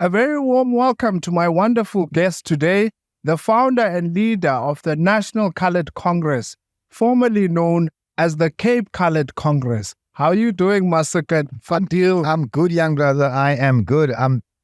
A very warm welcome to my wonderful guest today, the founder and leader of the National Coloured Congress, formerly known as the Cape Coloured Congress. How are you doing, Masakat Fadiel? I'm good, young brother. I am good.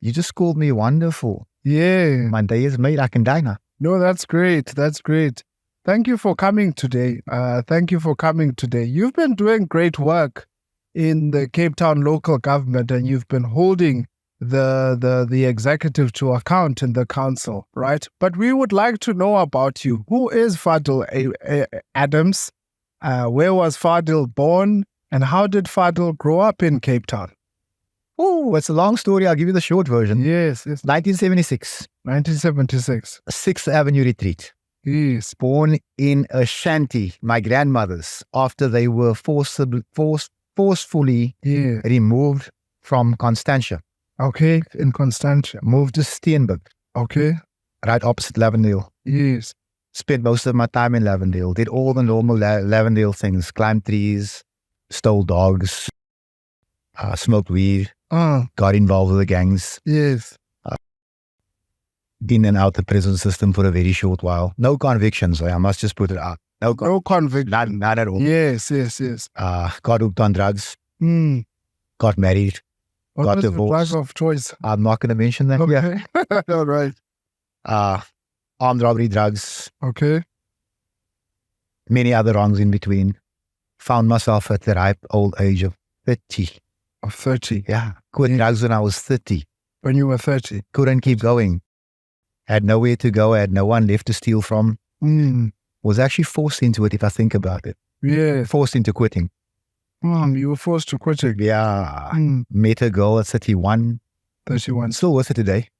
You just called me wonderful. Yeah. My day is made. I can die now. No, that's great. That's great. Thank you for coming today. You've been doing great work in the Cape Town local government, and you've been holding the executive to account in the council, right? But we would like to know about you. Who is Fadiel Adams? Where was Fadiel born? And how did Fadiel grow up in Cape Town? Oh, it's a long story. I'll give you the short version. Yes. 1976. 1976. 6th Avenue Retreat. Yes. Born in a shanty, my grandmother's, after they were forcefully removed from Constantia. Okay, in Constantia. Moved to Steenberg. Okay. Right opposite Lavendale. Yes. Spent most of my time in Lavendale. Did all the normal Lavendale things. Climbed trees, stole dogs, smoked weed, got involved with the gangs. Yes. In and out the prison system for a very short while. No convictions, I must just put it out. No conviction. None at all. Yes. Got hooked on drugs. Got married. What got was divorced. Your drug of choice? I'm not going to mention that. Okay. All right. Armed robbery, drugs. Okay. Many other wrongs in between. Found myself at the ripe old age of 30. Of 30. Yeah. Quit drugs when I was 30. When you were 30. Couldn't keep going. Had nowhere to go. Had no one left to steal from. Was actually forced into it if I think about it. Yeah. Forced into quitting. You were forced to quit it. Yeah. Met a girl at 31. 31. Still with her today.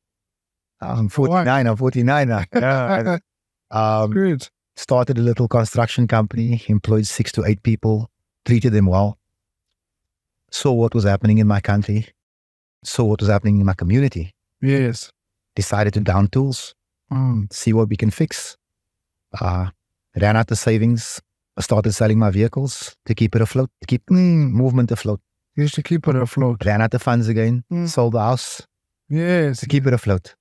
I'm 49. I'm 49 now. Yeah. Good. Started a little construction company. Employed 6 to 8 people. Treated them well. Saw what was happening in my country. Saw what was happening in my community. Yes. Decided to down tools. See what we can fix. Ran out the savings. I started selling my vehicles to keep it afloat, to keep movement afloat. Used to keep it afloat. Ran out the funds again. Sold the house. Yes. To keep it afloat.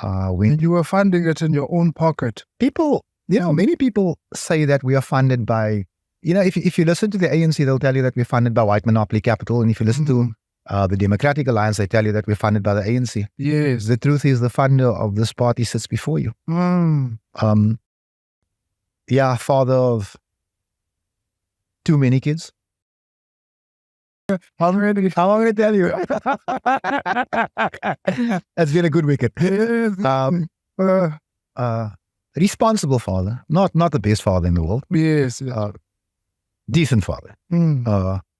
And you were funding it in your own pocket. People, many people say that we are funded by, if you listen to the ANC, they'll tell you that we're funded by white monopoly capital. And if you listen to the Democratic Alliance, they tell you that we're funded by the ANC. Yes. The truth is the funder of this party sits before you. Father of too many kids. How long did I tell you? That's been a good weekend. Responsible father, not the best father in the world. Yes. Decent father.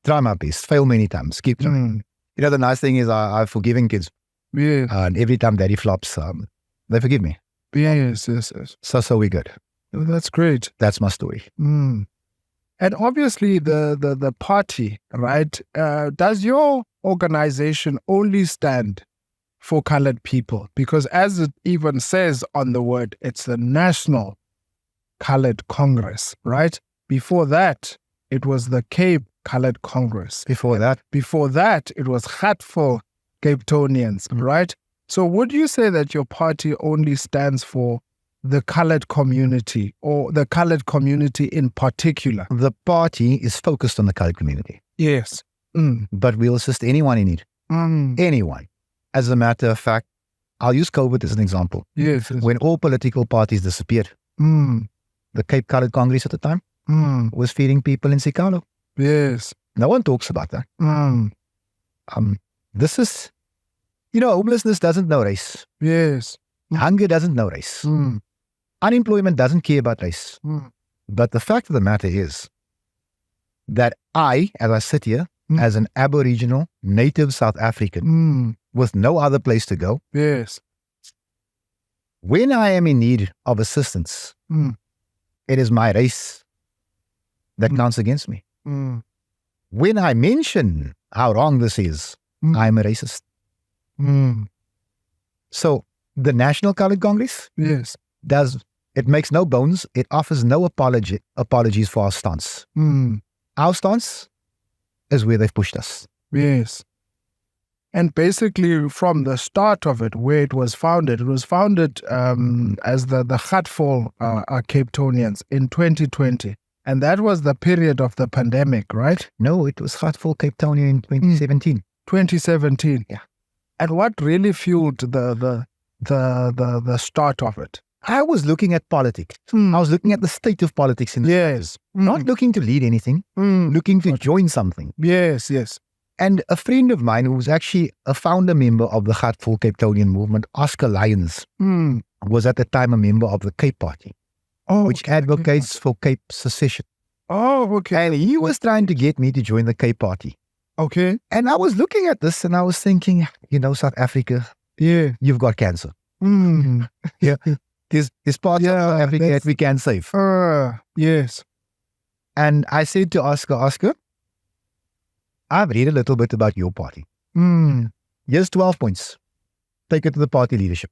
Try my best. Fail many times. Keep trying. The nice thing is I've forgiven kids. Yeah. And every time daddy flops, they forgive me. Yes. So we're good. Oh, that's great. That's my story. And obviously the party, right? Does your organization only stand for colored people? Because as it even says on the word, it's the National Coloured Congress, right? Before that, it was the Cape Coloured Congress. Before that, it was Hatful Cape Townians, right? So would you say that your party only stands for the colored community, or the colored community in particular? The party is focused on the colored community. Yes. But we'll assist anyone in need. Anyone. As a matter of fact, I'll use COVID as an example. Yes. When all political parties disappeared, the Cape Coloured Congress at the time was feeding people in Sikalo. Yes. No one talks about that. This is, homelessness doesn't know race. Yes. Hunger doesn't know race. Unemployment doesn't care about race. But the fact of the matter is that I, as I sit here, as an Aboriginal, native South African, with no other place to go, yes, when I am in need of assistance, it is my race that counts against me. When I mention how wrong this is, I'm a racist. So the National Coloured Congress, yes, it makes no bones. It offers no apologies for our stance. Our stance is where they've pushed us. Yes. And basically, from the start of it, where it was founded as the Gatfall Cape Townians in 2020. And that was the period of the pandemic, right? No, it was Gatfall Cape Townian in 2017. 2017. Yeah. And what really fueled the start of it? I was looking at politics. I was looking at the state of politics in the Yes. not looking to lead anything, looking to join something. Yes. And a friend of mine who was actually a founder member of the Gatfall Cape Townian movement, Oscar Lyons, was at the time a member of the Cape Party, which advocates for Cape secession. Oh, okay. And he was trying to get me to join the Cape Party. Okay. And I was looking at this and I was thinking, South Africa, you've got cancer. Yeah. There's parts of South Africa that we can save. Yes. And I said to Oscar, I've read a little bit about your party. Here's 12 points. Take it to the party leadership.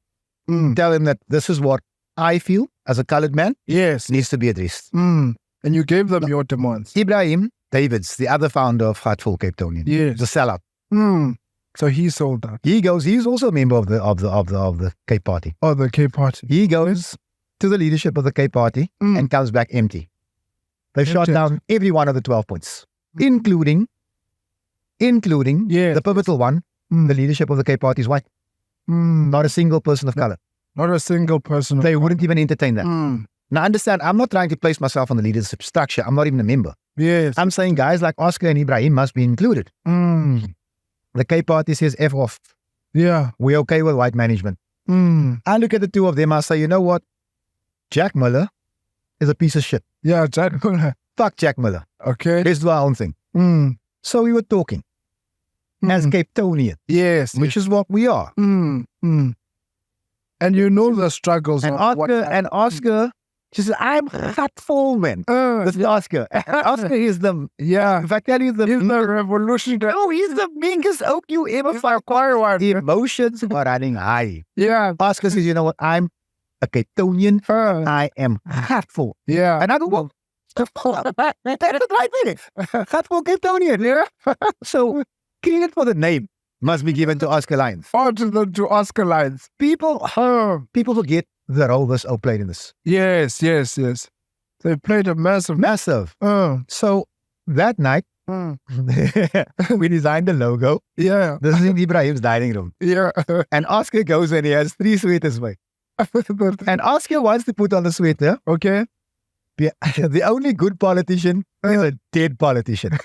Tell them that this is what I feel as a colored man needs to be addressed. And you gave them your demands. Ibrahim Davids, the other founder of Gatfall Cape Townian, the sellout. So he sold out. He's also a member of the Cape Party. Oh, the Cape Party. He goes to the leadership of the Cape Party and comes back empty. They've shot down every one of the 12 points, including the pivotal one, the leadership of the Cape Party is white. Not a single person of color. Not a single person. They wouldn't even entertain that. Now understand, I'm not trying to place myself on the leadership structure. I'm not even a member. Yes. I'm saying guys like Oscar and Ibrahim must be included. The Cape Party says F off. Yeah. We're okay with white management. I look at the two of them, I say, you know what? Jack Miller is a piece of shit. Yeah, Jack Miller. Fuck Jack Miller. Okay. Let's do our own thing. So we were talking as Cape Townian. Yes. Which is what we are. And you know the struggles. And Oscar, she said, I'm Gatfall, man. This is Oscar. Oscar is the, if I tell you he's the revolutionary. Oh, he's the biggest oak you ever found. The emotions are running high. Yeah. Oscar says, you know what? I'm a Cape Townian. I am Gatfall. Yeah. And I go, well, that's the right meaning. Gatfall Cape Townian. Yeah. So, credit for the name must be given to Oscar Lyons. To Oscar Lyons. People forget the role this oak played in this. Yes. They played a massive. So that night, we designed the logo. Yeah. This is in Ibrahim's dining room. Yeah. And Oscar goes and he has 3 sweaters, mate. And Oscar wants to put on the sweater. Okay. The only good politician is a dead politician.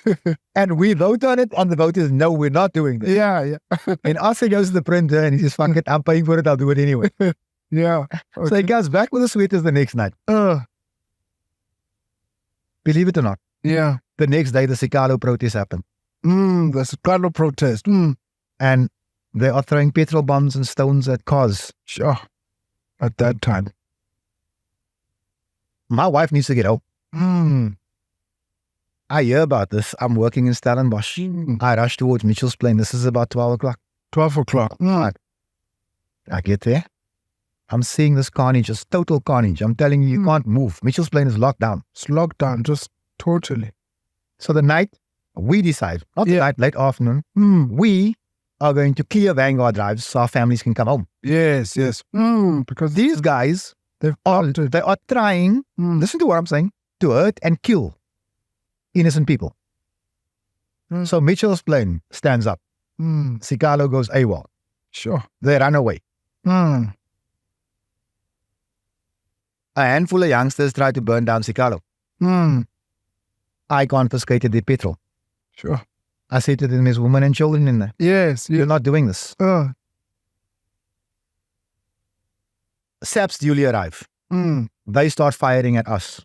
And we vote on it, and the vote is no, we're not doing this. Yeah. And Oscar goes to the printer and he says, fuck it, I'm paying for it, I'll do it anyway. Yeah. Okay. So he comes back with the sweaters the next night. Believe it or not. Yeah. The next day, the Sikalo protest happened. The Sikalo protest. And they are throwing petrol bombs and stones at cars. Sure. At that time. My wife needs to get home. I hear about this. I'm working in Stellenbosch. I rush towards Mitchell's Plain. This is about 12 o'clock. 12 o'clock. I get there. I'm seeing this carnage, just total carnage. I'm telling you, you can't move. Mitchell's Plain is locked down. It's locked down, just totally. So the night, we decide, not the night, late afternoon, we are going to clear Vanguard drives so our families can come home. Yes. Because these guys, they are trying, listen to what I'm saying, to hurt and kill innocent people. So Mitchell's Plain stands up. Sikalo goes AWOL. Sure. They run away. A handful of youngsters tried to burn down Sikalo. I confiscated the petrol. Sure. I said to them, there's women and children in there. Yes. You're not doing this. SAPs duly arrive. They start firing at us.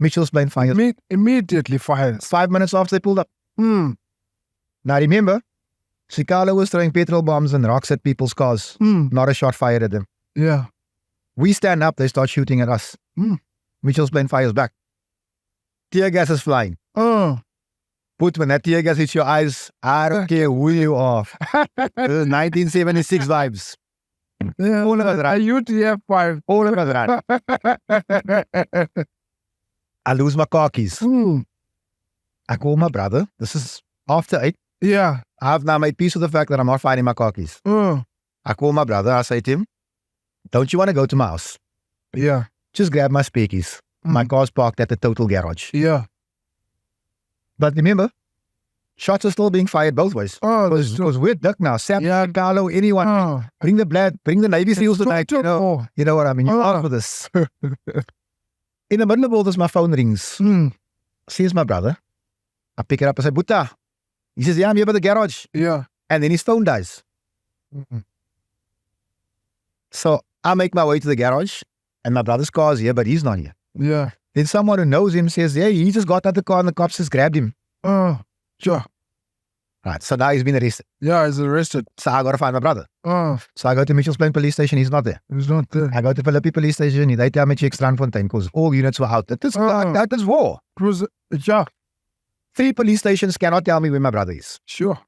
Mitchell's Plain fires. Immediately fires. 5 minutes after they pulled up. Now remember, Sikalo was throwing petrol bombs and rocks at people's cars. Not a shot fired at them. Yeah. We stand up, they start shooting at us. Mitchell's Plain fires back. Tear gas is flying. Put when that tear gas hits your eyes, I don't care who you are. 1976 vibes. Yeah. All of us run. UTF-5. All of us run. I lose my car keys. I call my brother. This is after 8. Yeah. I've now made peace with the fact that I'm not finding my car keys. I call my brother. I say to him, don't you want to go to my house? Yeah. Just grab my spare keys. My car's parked at the total garage. Yeah. But remember, shots are still being fired both ways. Because we're duck now. Sam, Carlo, anyone. Bring the Navy SEALs tonight. You know what I mean? You ask for this. In the middle of all this, my phone rings. Sees my brother. I pick it up and say, Buta. He says, yeah, I'm here by the garage. Yeah. And then his phone dies. So I make my way to the garage and my brother's car is here, but he's not here. Yeah. Then someone who knows him says, yeah, he just got out the car and the cops just grabbed him. Sure. Right. So now he's been arrested. Yeah, he's arrested. So I got to find my brother. So I go to Mitchell's Plain Police Station. He's not there. He's not there. I go to Philippi Police Station. They tell me check Strandfontein because all units were out. That is war. It was, yeah. 3 police stations cannot tell me where my brother is. Sure.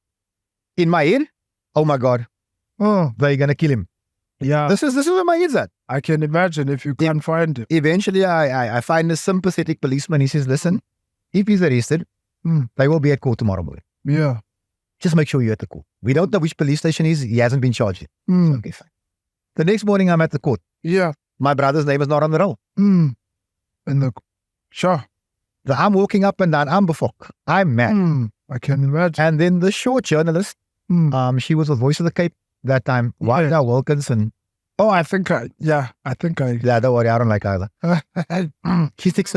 In my head, oh my God, they're going to kill him. Yeah. This is where my head's at. I can imagine if you can't find him. Eventually, I find a sympathetic policeman. He says, listen, if he's arrested, they will be at court tomorrow morning. Yeah. Just make sure you're at the court. We don't know which police station he is. He hasn't been charged yet. Okay, fine. The next morning, I'm at the court. Yeah. My brother's name is not on the roll. Sure. So I'm walking up and down. I'm befok. I'm mad. I can imagine. And then the short journalist, she was with Voice of the Cape that time. Wanda Wilkinson. Oh, I think I. Yeah, don't worry, I don't like either. She sticks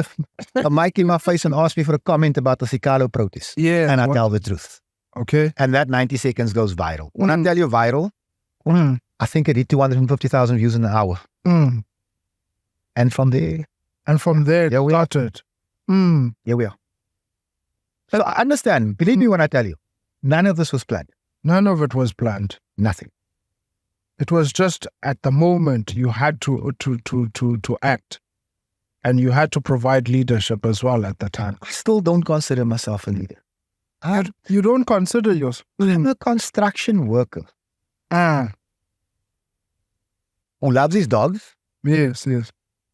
a mic in my face and asks me for a comment about the Sikalo protest. Yeah. And I tell the truth. Okay. And that 90 seconds goes viral. When I tell you viral, I think it hit 250,000 views in an hour. And from there. It started. Here we are. So I understand. Believe me when I tell you, none of this was planned. None of it was planned. Nothing. It was just at the moment you had to act. And you had to provide leadership as well at the time. I still don't consider myself a leader. You don't consider yourself? I'm a construction worker. Who loves his dogs. Yes.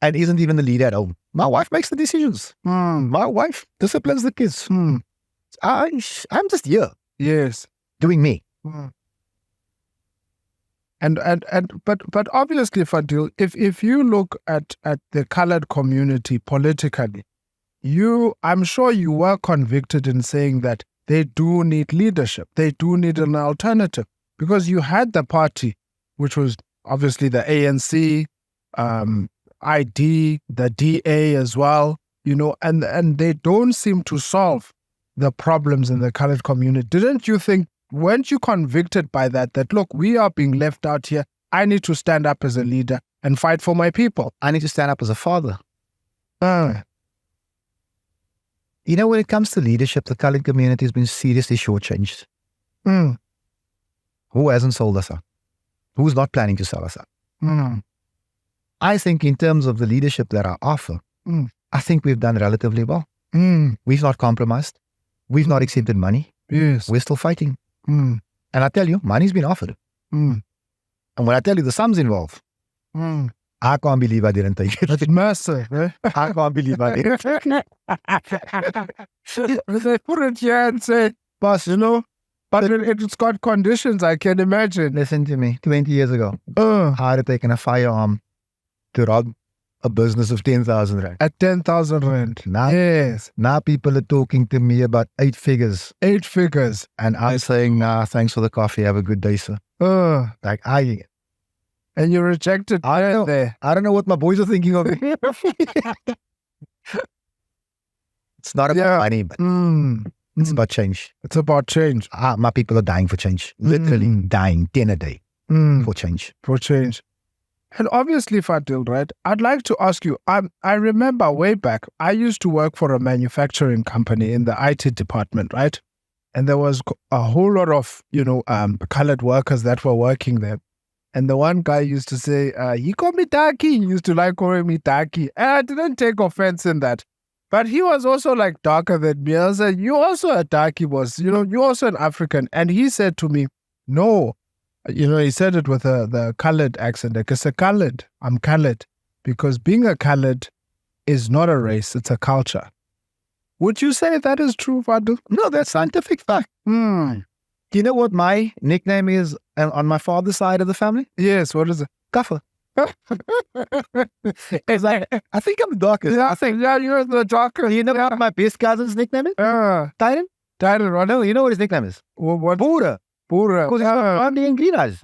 And isn't even the leader at home. My wife makes the decisions. My wife disciplines the kids. I'm just here. Yes. Doing me. But obviously, Fadiel, if you look at the colored community politically, I'm sure you were convicted in saying that they do need leadership. They do need an alternative. Because you had the party, which was obviously the ANC, ID, the DA as well, and they don't seem to solve the problems in the colored community. Didn't you think, weren't you convicted by that, look, we are being left out here. I need to stand up as a leader and fight for my people. I need to stand up as a father. When it comes to leadership, the colored community has been seriously shortchanged. Who hasn't sold us out? Who's not planning to sell us out? I think in terms of the leadership that I offer, I think we've done relatively well. We've not compromised. We've not accepted money. Yes. We're still fighting. And I tell you, money's been offered. And when I tell you the sums involved, I can't believe I didn't take it. That's massive, eh? I can't believe I didn't. They put it here and say, boss, but it's got conditions, I can imagine. Listen to me. 20 years ago, I had taken a firearm to rob a business of 10,000 rand. At 10,000 rand. Yes. Now people are talking to me about 8 figures. 8 figures. And I'm saying, thanks for the coffee. Have a good day, sir. And you rejected there. I don't know what my boys are thinking of me. It's not about money, but it's about change. It's about change. My people are dying for change. Literally dying 10 a day for change. For change. And obviously, Fadiel, right, I'd like to ask you, I remember way back, I used to work for a manufacturing company in the IT department, right? And there was a whole lot of, colored workers that were working there. And the one guy used to say, he called me Taki. He used to like calling me Taki. And I didn't take offense in that. But he was also like darker than me. I said, you also a Taki, boss. You're also an African. And he said to me, no. He said it with the colored accent. Like, it's a colored. I'm colored. Because being a colored is not a race. It's a culture. Would you say that is true, Fadiel? No, that's scientific fact. Do you know what my nickname is on my father's side of the family? Yes, what is it? Kaffer. It's like, I think I'm the darkest. Yeah, I think, yeah, you're the darker. You know what my best cousin's nickname is? Tyron? Tyron, right? No, you know what his nickname is? What? Boere. Boere. Because he's got blondie and green eyes.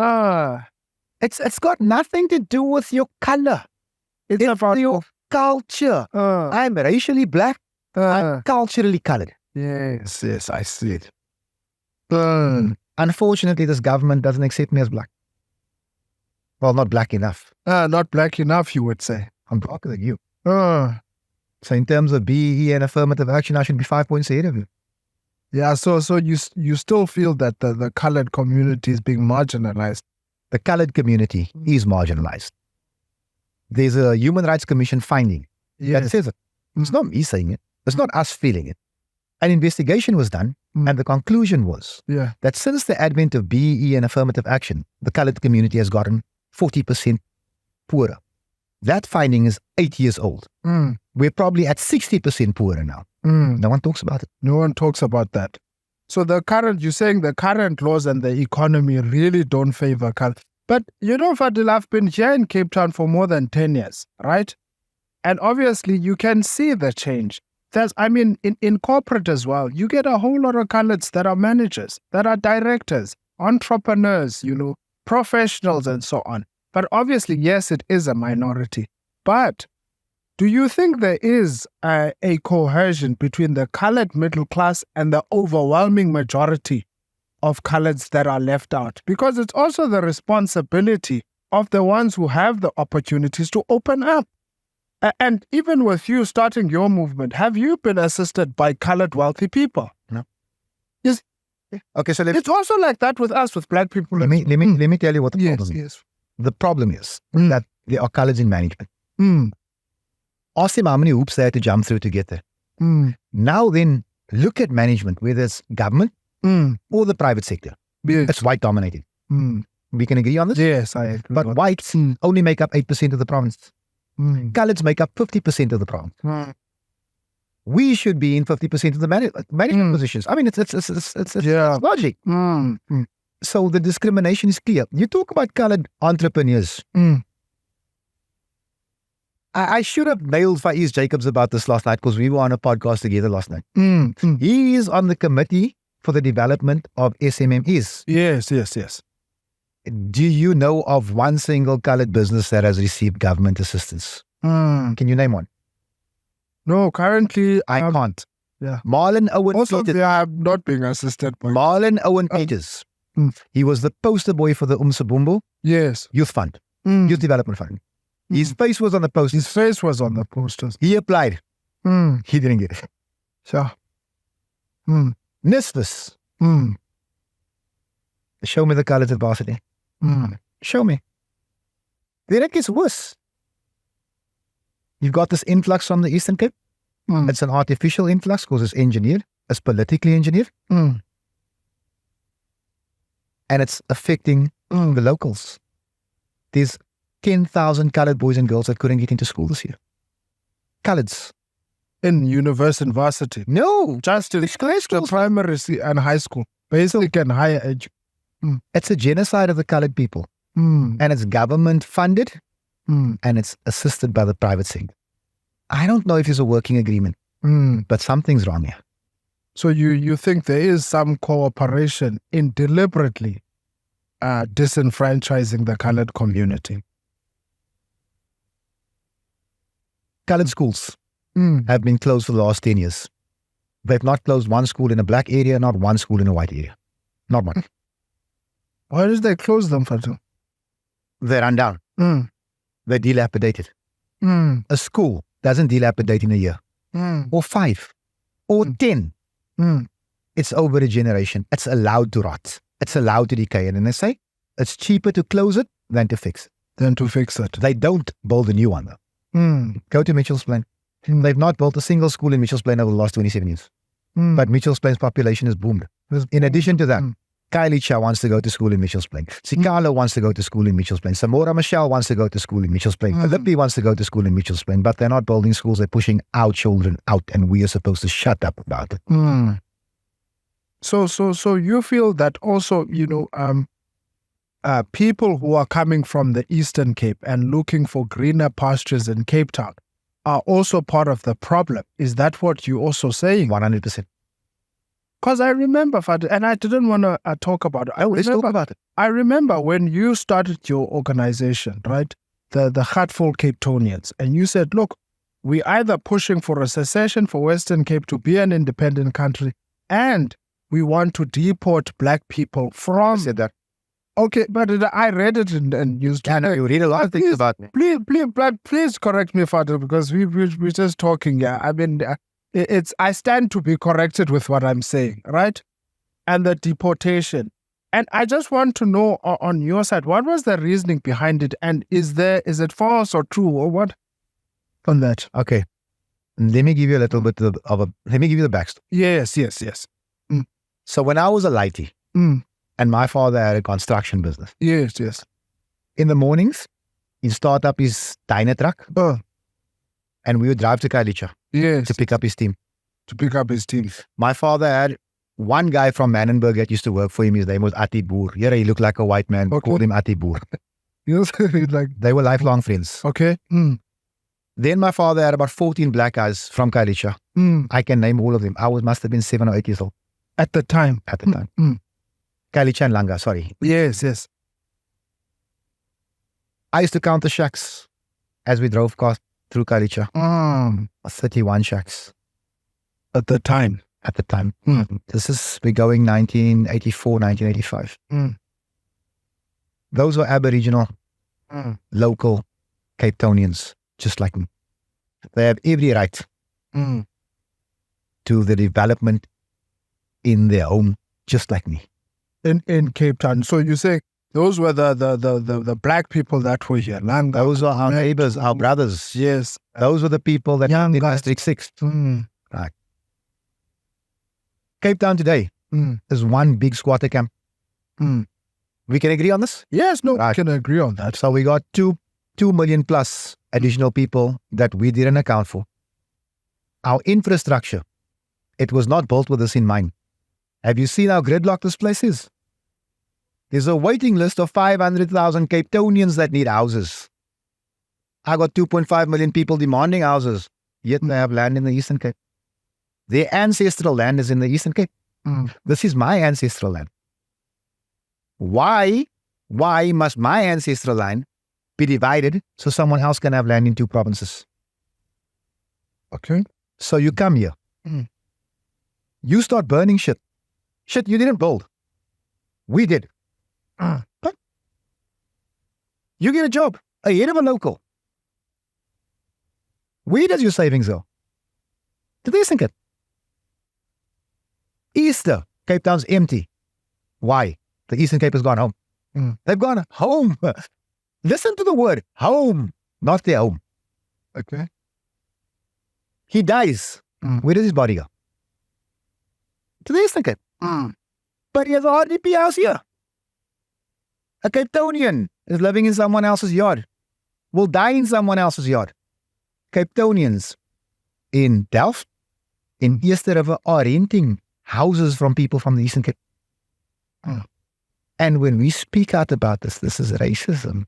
It's got nothing to do with your color. It's about your culture. I'm racially black. I'm culturally colored. Yes, I see it. Unfortunately, this government doesn't accept me as black. Well, not black enough. Not black enough, you would say. I'm darker than you. So in terms of BEE and affirmative action, I should be 5 points ahead of you. Yeah, so you still feel that the colored community is being marginalized? The colored community is marginalized. There's a Human Rights Commission finding that says it. It's not me saying it. It's not us feeling it. An investigation was done, and the conclusion was that since the advent of BEE and affirmative action, the colored community has gotten 40% poorer. That finding is 8 years old. We're probably at 60% poorer now. No one talks about it. No one talks about that. So you're saying the current laws and the economy really don't favor color. But you know, Fadiel, I've been here in Cape Town for more than 10 years, right? And obviously you can see the change. In corporate as well, you get a whole lot of coloreds that are managers, that are directors, entrepreneurs, professionals and so on. But obviously, yes, it is a minority. But do you think there is a cohesion between the colored middle class and the overwhelming majority of coloreds that are left out? Because it's also the responsibility of the ones who have the opportunities to open up. And even with you starting your movement, have you been assisted by colored wealthy people? No. Yes. Okay, so it's also like that with us, with black people. Let me tell you what the problem is. Yes. The problem is that there are coloreds in management. Ask them how many hoops they had to jump through to get there. Now then, look at management, whether it's government or the private sector. Yes. It's white dominated. We can agree on this? Yes, I agree. But whites only make up 8% of the province. Coloreds make up 50% of the province. We should be in 50% of the management positions. I mean, it's logic. So the discrimination is clear. You talk about colored entrepreneurs. I should have nailed Faiz Jacobs about this last night because we were on a podcast together last night. He is on the committee for the development of SMMEs. Yes. Do you know of one single colored business that has received government assistance? Can you name one? No, currently I can't. Yeah. Marlon Owen also, Peters. I'm not being assisted by Marlon Owen Peters. He was the poster boy for the Umsabumbo Youth Fund, Youth Development Fund. His face was on the posters. His face was on the posters. He applied. He didn't get it. So, NSFAS. Show me the colors at varsity. Show me. Then it gets worse. You've got this influx from the Eastern Cape. It's an artificial influx because it's engineered. It's politically engineered. And it's affecting the locals. There's 10,000 colored boys and girls that couldn't get into school this year. Coloreds. In university and varsity? No. Just in the primary and high school. Basic and higher age. It's a genocide of the colored people. And it's government funded. And it's assisted by the private sector. I don't know if it's a working agreement. But something's wrong here. So you think there is some cooperation in deliberately disenfranchising the colored community? Colored schools have been closed for the last 10 years. They've not closed one school in a black area, not one school in a white area. Not one. Why did they close them, Fatu? They run down. They're dilapidated. A school doesn't dilapidate in a year. Or 5. Or 10. It's over a generation. It's allowed to rot. It's allowed to decay. And then they say, it's cheaper to close it than to fix it. They don't build a new one, though. Go to Mitchell's Plain. They've not built a single school in Mitchell's Plain over the last 27 years. But Mitchell's Plain's population has boomed. In addition to that, Kylie Cha wants to go to school in Mitchell's Plain. Sikalo wants to go to school in Mitchell's Plain. Samora Michelle wants to go to school in Mitchell's Plain. Philippi wants to go to school in Mitchell's Plain. But they're not building schools. They're pushing our children out. And we are supposed to shut up about it. So you feel that also, people who are coming from the Eastern Cape and looking for greener pastures in Cape Town are also part of the problem. Is that what you're also saying? 100%. Because I remember, and I didn't want to talk about it. Let's talk about it. I remember when you started your organization, right? The Heartful Cape Townians, and you said, look, we're either pushing for a secession for Western Cape to be an independent country, and we want to deport black people from... I said that. Okay, but I read it and used... Yeah, no, you read a lot of things about me. Please correct me, Fadiel, because we're just talking. Yeah, I mean, I stand to be corrected with what I'm saying, right? And the deportation. And I just want to know on your side, what was the reasoning behind it? And is it false or true or what on that? Okay. Let me give you a little bit let me give you the backstory. Yes. So when I was a lighty, and my father had a construction business. Yes. In the mornings, he'd start up his diner truck, and we would drive to Kailicha to pick up his team. My father had one guy from Mannenberg that used to work for him. His name was Ati Boer. Yeah, he looked like a white man. Okay. Called him Ati Boer. They were lifelong friends. Okay. Then my father had about 14 black guys from Kailicha. I can name all of them. I must have been 7 or 8 years old. At the time. Kailicha and Langa, sorry. Yes. I used to count the shacks as we drove cars through Kailicha. 31 shacks. At the time. We're going 1984, 1985. Those were Aboriginal, local Cape Townians, just like me. They have every right to the development in their home, just like me. In Cape Town. So you say those were the black people that were here. Those were our neighbors, our brothers. Yes. Those were the people that Young in guys. District 6. Right. Cape Town today is one big squatter camp. We can agree on this? Yes, no, Right. we can agree on that. So we got 2 million plus additional people that we didn't account for. Our infrastructure, it was not built with this in mind. Have you seen how gridlocked this place is? There's a waiting list of 500,000 Cape Townians that need houses. I got 2.5 million people demanding houses, yet they have land in the Eastern Cape. Their ancestral land is in the Eastern Cape. This is my ancestral land. Why must my ancestral land be divided so someone else can have land in 2 provinces? Okay. So you come here. You start burning shit. Shit you didn't build. We did. But you get a job ahead of a local. Where does your savings go? To the Eastern Cape. Easter, Cape Town's empty. Why? The Eastern Cape has gone home. They've gone home. Listen to the word home, not their home. Okay. He dies. Where does his body go? To the Eastern Cape. But he has a RDP house here. A Cape Townian is living in someone else's yard, will die in someone else's yard. Cape Townians in Delft, in Easter River, are renting houses from people from the Eastern Cape. And when we speak out about this is racism.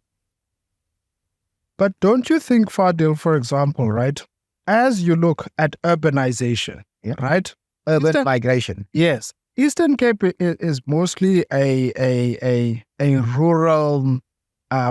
But don't you think, Fadiel, for example, right, as you look at urbanization, right? Urban migration. Yes. Eastern Cape is mostly a rural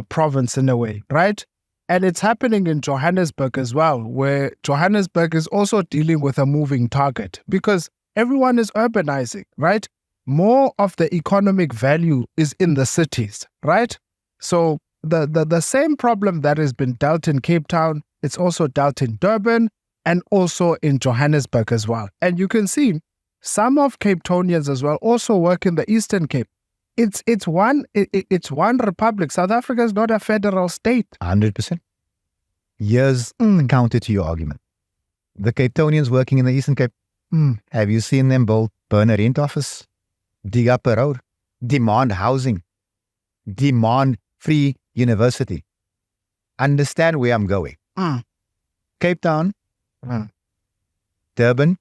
province in a way, right? And it's happening in Johannesburg as well, where Johannesburg is also dealing with a moving target because everyone is urbanizing, right? More of the economic value is in the cities, right? So the same problem that has been dealt in Cape Town, it's also dealt in Durban and also in Johannesburg as well. And you can see some of Cape Townians as well also work in the Eastern Cape. It's one republic. South Africa is not a federal state. 100%. Here's the counter to your argument. The Cape Townians working in the Eastern Cape, have you seen them burn a rent office, dig up a road, demand housing, demand free university? Understand where I'm going. Cape Town, Durban,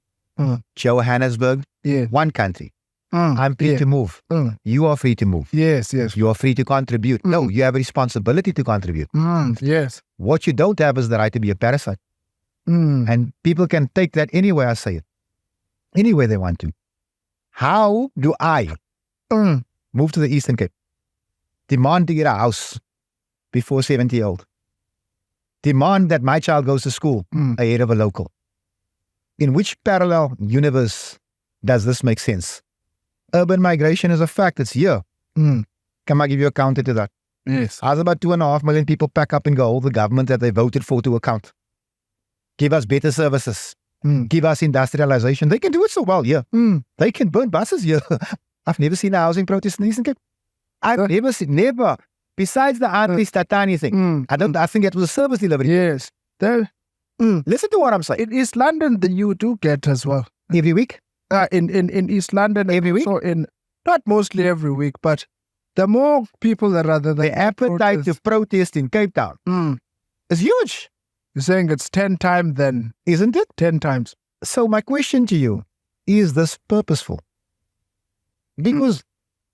Johannesburg, one country. I'm free to move. You are free to move. Yes, yes. You are free to contribute. No, you have a responsibility to contribute. Yes. What you don't have is the right to be a parasite. And people can take that anywhere I say it. Anywhere they want to. How do I move to the Eastern Cape? Demand to get a house before 70-year-old. Demand that my child goes to school ahead of a local. In which parallel universe does this make sense? Urban migration is a fact. It's here. Can I give you a counter to that? Yes. How's about 2.5 million people pack up and go, hold the government that they voted for to account? Give us better services. Give us industrialization. They can do it so well here. They can burn buses here. I've never seen a housing protest in the Eastern Cape. I've never seen, never. Besides the auntie Statani thing. I think it was a service delivery. Yes. Listen to what I'm saying. In East London, you do get as well. Every week? In East London. Every week? So not mostly every week, but the more people that are there, the appetite to protest in Cape Town is huge. You're saying it's 10 times then, isn't it? 10 times. So my question to you, is this purposeful? Because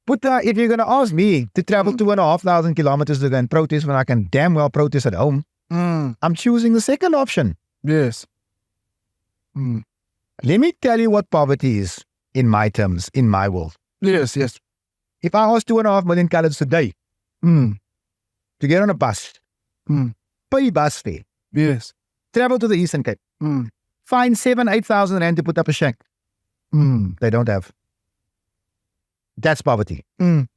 if you're going to ask me to travel 2,500 kilometers to go and protest when I can damn well protest at home, I'm choosing the second option. Yes. Let me tell you what poverty is in my terms, in my world. Yes, yes. If I ask 2.5 million colours today to get on a bus, pay bus fare, yes, travel to the Eastern Cape, find 7,000-8,000 rand to put up a shack, they don't have. That's poverty. The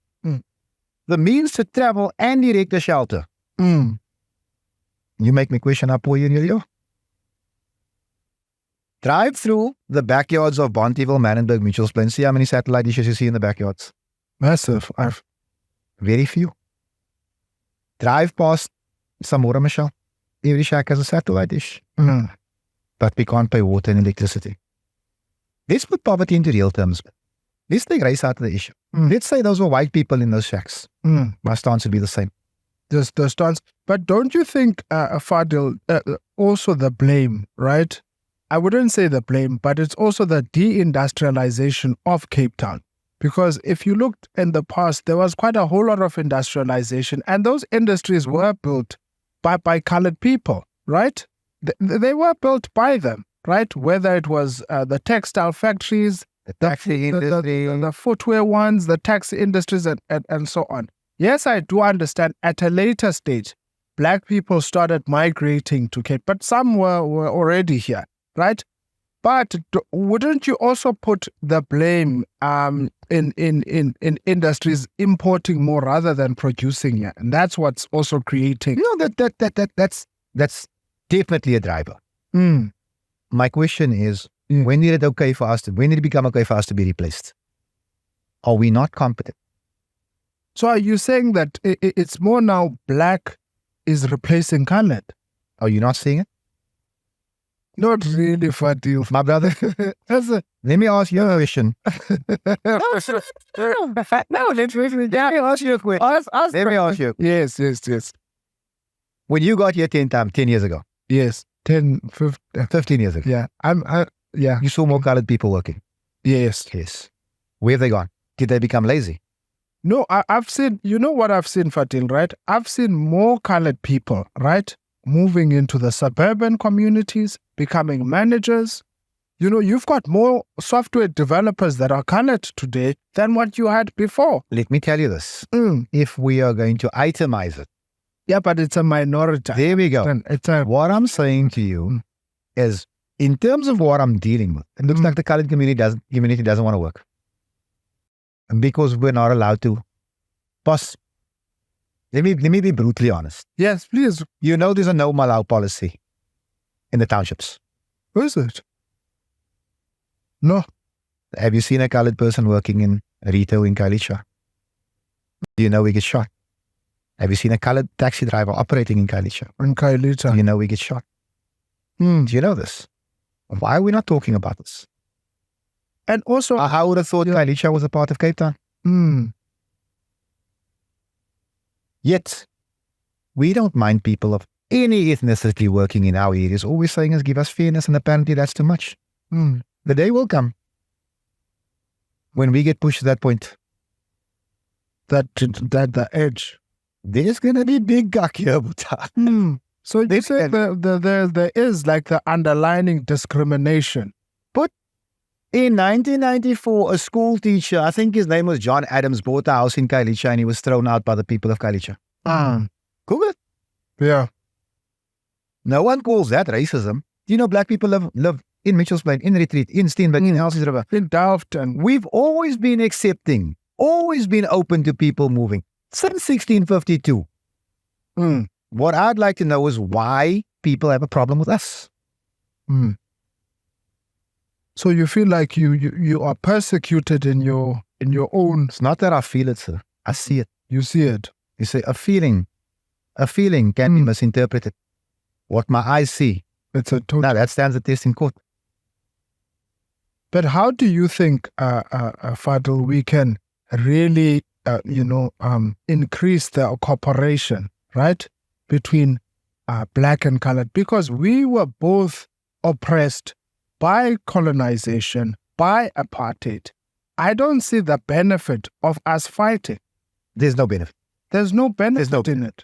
means to travel and erect a shelter. You make me question how poor you are. Drive through the backyards of Bonteville, Manenberg, Mitchells Plain. See how many satellite dishes you see in the backyards. Massive. Very few. Drive past Samora, Michelle. Every shack has a satellite dish. But we can't pay water and electricity. Let's put poverty into real terms. Let's take race out of the issue. Let's say those were white people in those shacks. My stance would be the same. The stance. But don't you think, Fadiel, also the blame, right? I wouldn't say the blame, but it's also the deindustrialization of Cape Town. Because if you looked in the past, there was quite a whole lot of industrialization, and those industries were built by colored people, right? They were built by them, right? Whether it was the textile factories, the taxi industry, the footwear ones, the taxi industries, and so on. Yes, I do understand at a later stage, Black people started migrating to Cape, but some were already here, right? But wouldn't you also put the blame in industries importing more rather than producing here? And that's what's also creating. That's definitely a driver. My question is, when did it become okay for us to be replaced? Are we not competent? So are you saying that it's more now Black is replacing colored? Are you not seeing it? Not really, Fadiel. My brother. Let me ask you a question. Let me ask you a question. Let me ask you. Yes. When you got here 10 years ago. Yes. 15 years ago. Yeah. Yeah. You saw more colored people working. Yes. Where have they gone? Did they become lazy? No, I've seen, you know what I've seen, Fadiel, right? I've seen more colored people, right? Moving into the suburban communities, becoming managers. You know, you've got more software developers that are colored today than what you had before. Let me tell you this. If we are going to itemize it. Yeah, but it's a minority. There we go. What I'm saying to you is, in terms of what I'm dealing with, it looks like the colored community doesn't want to work. Because we're not allowed to. Boss, let me be brutally honest. Yes, please. You know there's a no Malau policy in the townships. Is it? No. Have you seen a colored person working in retail in Kailicha? Do you know we get shot? Have you seen a colored taxi driver operating in Kailicha? In Kailicha. Do you know we get shot? Do you know this? Why are we not talking about this? And also, I would have thought Kailicha was a part of Cape Town. Yet, we don't mind people of any ethnicity working in our areas. All we're saying is give us fairness, and apparently that's too much. The day will come when we get pushed to that point, that the edge. there's going to be big gak here, Buta. So you say there is like the underlying discrimination. But in 1994, a school teacher, I think his name was John Adams, bought a house in Kailicha and he was thrown out by the people of Kailicha. Google it. Yeah. No one calls that racism. You know, black people live in Mitchell's Plain, in Retreat, in Steenberg, in Elsies River. In Delft. And we've always been accepting, always been open to people moving. Since 1652. What I'd like to know is why people have a problem with us. So you feel like you are persecuted in your own. It's not that I feel it, sir. I see it. You see it. You say a feeling can be misinterpreted. What my eyes see. It's a total. Now that stands the test in court. But how do you think, Fadiel, we can really, increase the cooperation, right, between black and colored? Because we were both oppressed by colonization, by apartheid. I don't see the benefit of us fighting. There's no benefit. There's no benefit in it.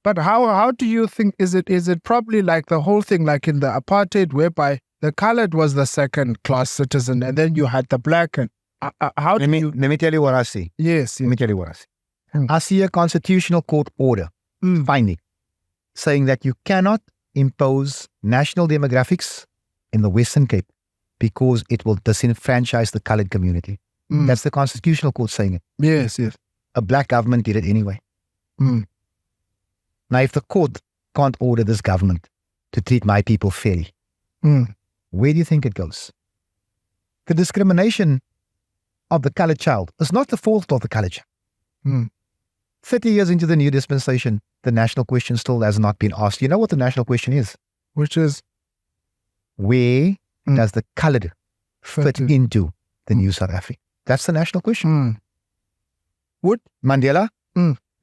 But how do you think, is it probably like the whole thing, like in the apartheid, whereby the colored was the second class citizen and then you had the black? And let me tell you what I see. Yes. Let me tell you what I see. I see a constitutional court order finding, saying that you cannot impose national demographics in the Western Cape because it will disenfranchise the colored community. That's the constitutional court saying it. Yes. A black government did it anyway. Now, if the court can't order this government to treat my people fairly, where do you think it goes? The discrimination of the colored child is not the fault of the colored child. 30 years into the new dispensation, the national question still has not been asked. You know what the national question is? Which is? Where does the colored fit into the new South Africa? That's the national question. Would Mandela,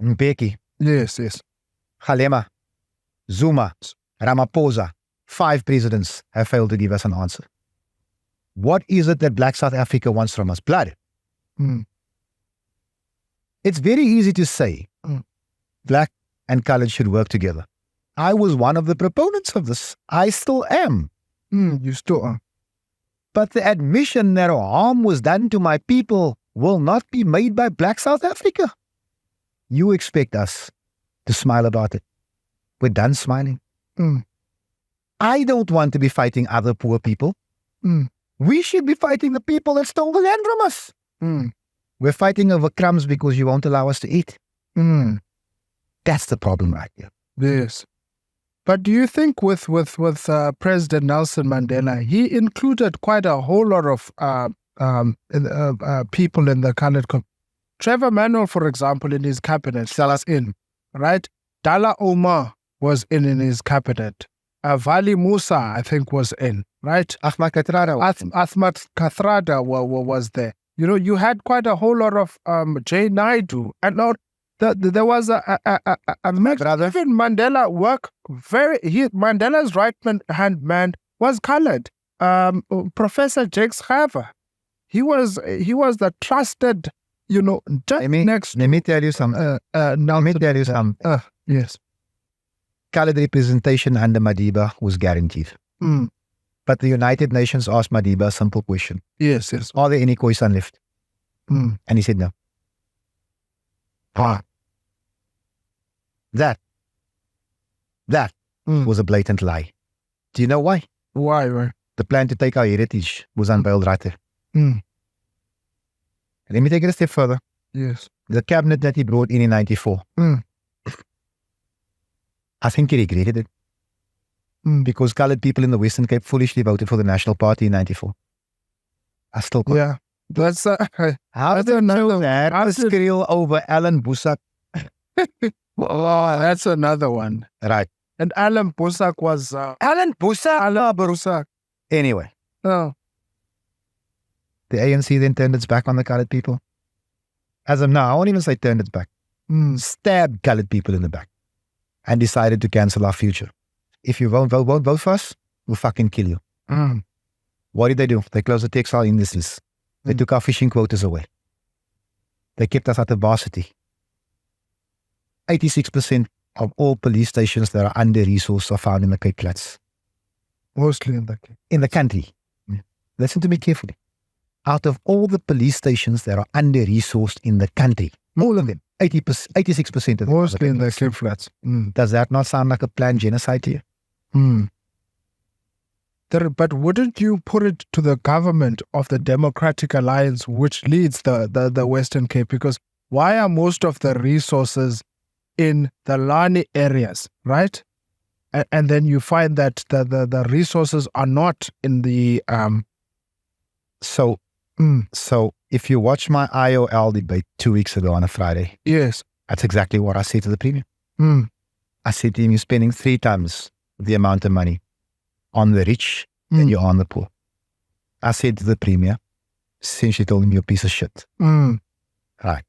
Mbeki, yes, Kgalema, Zuma, Ramaphosa, 5 presidents have failed to give us an answer. What is it that black South Africa wants from us? Blood. It's very easy to say black and colored should work together. I was one of the proponents of this. I still am. You still are. But the admission that harm was done to my people will not be made by black South Africa. You expect us to smile about it. We're done smiling. I don't want to be fighting other poor people. We should be fighting the people that stole the land from us. We're fighting over crumbs because you won't allow us to eat. That's the problem right here. Yes. But do you think with President Nelson Mandela, he included quite a whole lot of people in the colored community? Trevor Manuel, for example, in his cabinet, right? Dala Omar was in his cabinet. Vali Musa, I think, was in, right? Ahmad Kathrada was there. You know, you had quite a whole lot of Jay Naidu, and there was a even Mandela work Mandela's right hand man was colored. Professor Jakes Haver, he was the trusted, next. Let me tell you something. Yes. Colored representation under Madiba was guaranteed. But the United Nations asked Madiba a simple question. Yes. Are there any Khoisan left? And he said no. That was a blatant lie. Do you know why? Why? The plan to take our heritage was unveiled right there. Let me take it a step further. Yes. The cabinet that he brought in 94. I think he regretted it. Because colored people in the Western Cape foolishly voted for the National Party in 94. I still can't. Yeah. That's how did that scream over Alan Boesak? That's another one. Right. And Alan Boesak was... Alan Boesak? Anyway. Oh. The ANC then turned its back on the colored people. As of now, I won't even say turned its back. Stabbed colored people in the back. And decided to cancel our future. If you won't vote for us, we'll fucking kill you. What did they do? They closed the textile industries. They took our fishing quotas away. They kept us at the varsity. 86% of all police stations that are under-resourced are found in the Cape Flats. Mostly in the Cape. In the country. Listen to me carefully. Out of all the police stations that are under-resourced in the country, all of them, 86% of them. Mostly in the Cape Flats. Does that not sound like a planned genocide to you? But wouldn't you put it to the government of the Democratic Alliance, which leads the Western Cape? Because why are most of the resources in the Lani areas, right? And then you find that the resources are not in the... So if you watch my IOL debate 2 weeks ago on a Friday, yes, that's exactly what I said to the Premier. I said to him, you're spending 3 times the amount of money on the rich than you are on the poor. I said to the Premier, since you told him you're a piece of shit. Right.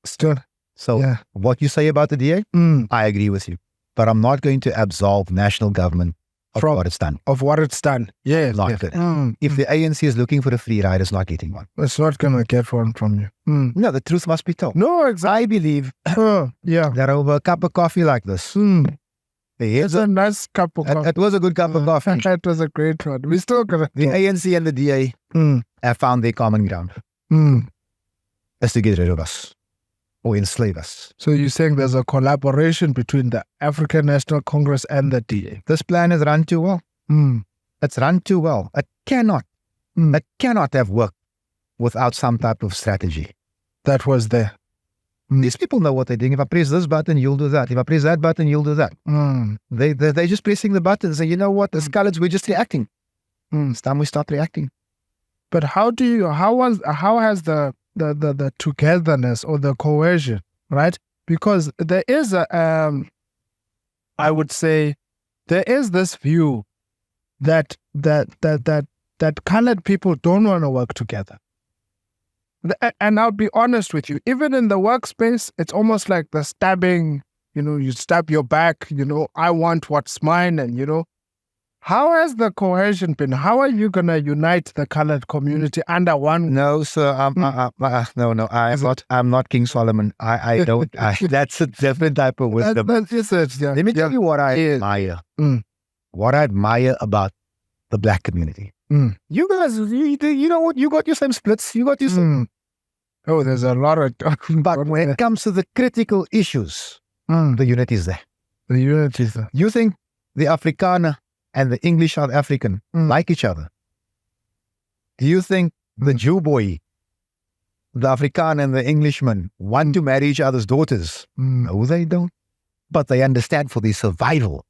Still. So what you say about the DA, I agree with you. But I'm not going to absolve national government of what it's done. Of what it's done. Yeah. Not good. If the ANC is looking for a free ride, it's not getting one. It's not going to get one from you. No, the truth must be told. No, exactly. I believe that over a cup of coffee like this, it's a nice cup of coffee. It was a good cup of coffee. It was a great one. We still gonna the ANC and the DA have found their common ground. Is to get rid of us or enslave us. So you're saying there's a collaboration between the African National Congress and the DA? This plan is run too well. It's run too well. It cannot have worked without some type of strategy. That was there. These people know what they're doing. If I press this button, you'll do that. If I press that button, you'll do that. They're just pressing the buttons. And you know what? As coloureds, we're just reacting. It's time we start reacting. But how has the togetherness or the cohesion, right? Because there is I would say there is this view that coloured people don't want to work together. And I'll be honest with you, even in the workspace, it's almost like the stabbing, you stab your back, I want what's mine. And, how has the cohesion been? How are you going to unite the coloured community under one? No, sir. No. I'm not King Solomon. I don't. That's a different type of wisdom. That is it. Yeah. Let me tell you what I admire. What I admire about the black community. You guys, you know what? You got your same splits. You got your same. Oh, there's a lot of... But when it comes to the critical issues, the unity is there. The unity is there. You think the Afrikaner and the English South African like each other? Do you think the Jew boy, the Afrikaner and the Englishman want to marry each other's daughters? No, they don't. But they understand for their survival,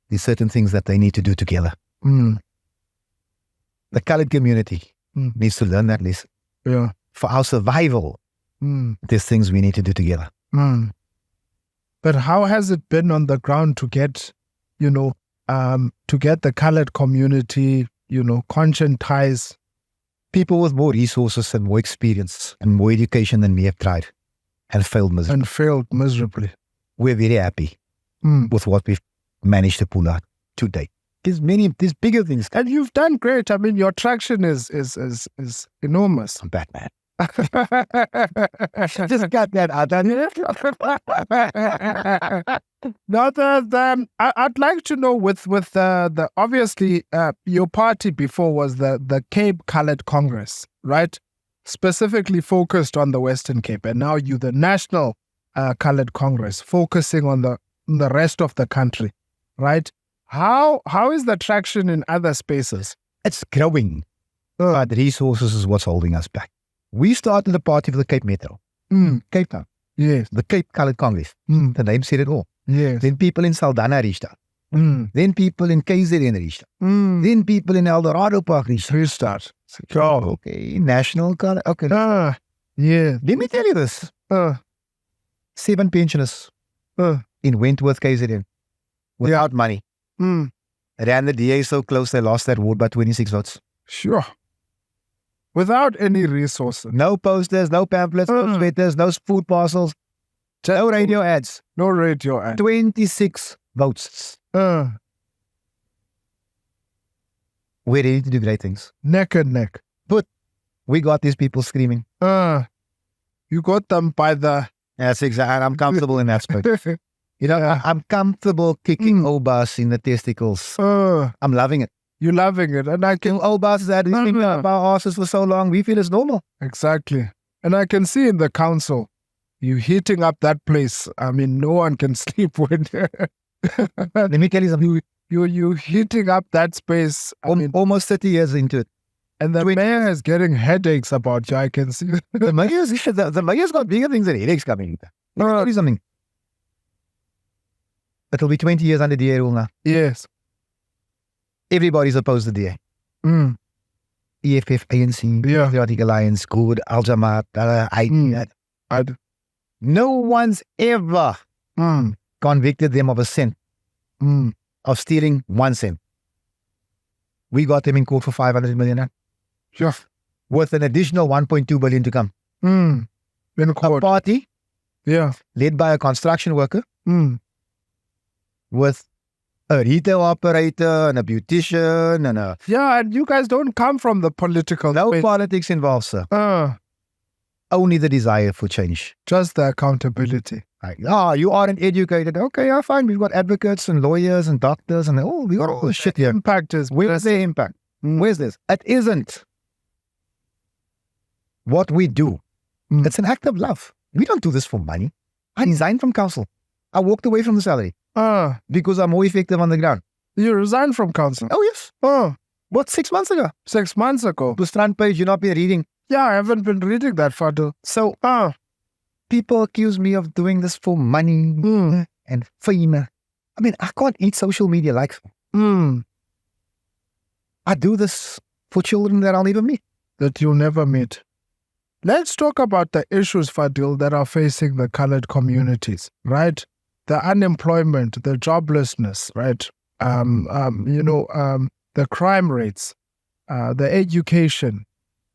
there's certain things that they need to do together. The coloured community needs to learn that lesson. Yeah. For our survival, there's things we need to do together. But how has it been on the ground to get, to get the coloured community, conscientize? People with more resources and more experience and more education than we have tried and failed miserably. We're very happy with what we've managed to pull out to date. There's bigger things. And you've done great. I mean, your traction is enormous. I'm Batman. Just got that out. Now, I'd like to know with the obviously your party before was the Cape Coloured Congress, right? Specifically focused on the Western Cape, and now you're the National Coloured Congress, focusing on the rest of the country, right? How is the traction in other spaces? It's growing, but resources is what's holding us back. We started the party for the Cape Metro, Cape Town. Yes. The Cape Coloured Congress. The name said it all. Yes. Then people in Saldanha reached out. Then people in KZN reached out. Then people in Eldorado Park reached out. Okay, National Coloured. Okay. Yeah. Let me tell you this. 7 pensioners in Wentworth, KZN, without money. Ran the DA so close they lost that ward by 26 votes. Sure. Without any resources. No posters, no pamphlets, no sweaters, no food parcels, no radio ads. No radio ads. 26 votes. We're ready to do great things. Neck and neck. But We got these people screaming. You got them by the... That's exactly. And I'm comfortable in that space. I'm comfortable kicking Obas in the testicles. I'm loving it. You're loving it. And I can... Obas had been thinking about our asses for so long. We feel it's normal. Exactly. And I can see in the council, you heating up that place. I mean, no one can sleep when... Let me tell you something. You heating up that space. Almost 30 years into it. And the mayor is getting headaches about you, I can see. the mayor's got bigger things than headaches coming. Let me tell you something. It'll be 20 years under DA rule now. Yes. Everybody's opposed to DA. EFF, ANC, Patriotic Alliance, Good, Al-Jamaat, No one's ever convicted them of a cent, of stealing 1 cent. We got them in court for 500 million. Sure. With an additional 1.2 billion to come. In court. A party led by a construction worker with a retail operator and a beautician and a... Yeah, and you guys don't come from the political... No politics involved, sir. Only the desire for change. Just the accountability. You aren't educated. Okay, fine. We've got advocates and lawyers and doctors and we got all the shit here. Impact is... Where's the impact? Where's this? It isn't what we do. It's an act of love. We don't do this for money. I resigned from council. I walked away from the salary. Because I'm more effective on the ground. You resigned from council? Oh, yes. What, 6 months ago? 6 months ago. The front page, you've not been reading. Yeah, I haven't been reading that, Fadiel. So, people accuse me of doing this for money and fame. I mean, I can't eat social media likes. I do this for children that I'll never meet. That you'll never meet. Let's talk about the issues, Fadiel, that are facing the colored communities, right? The unemployment, the joblessness, right? The crime rates, the education.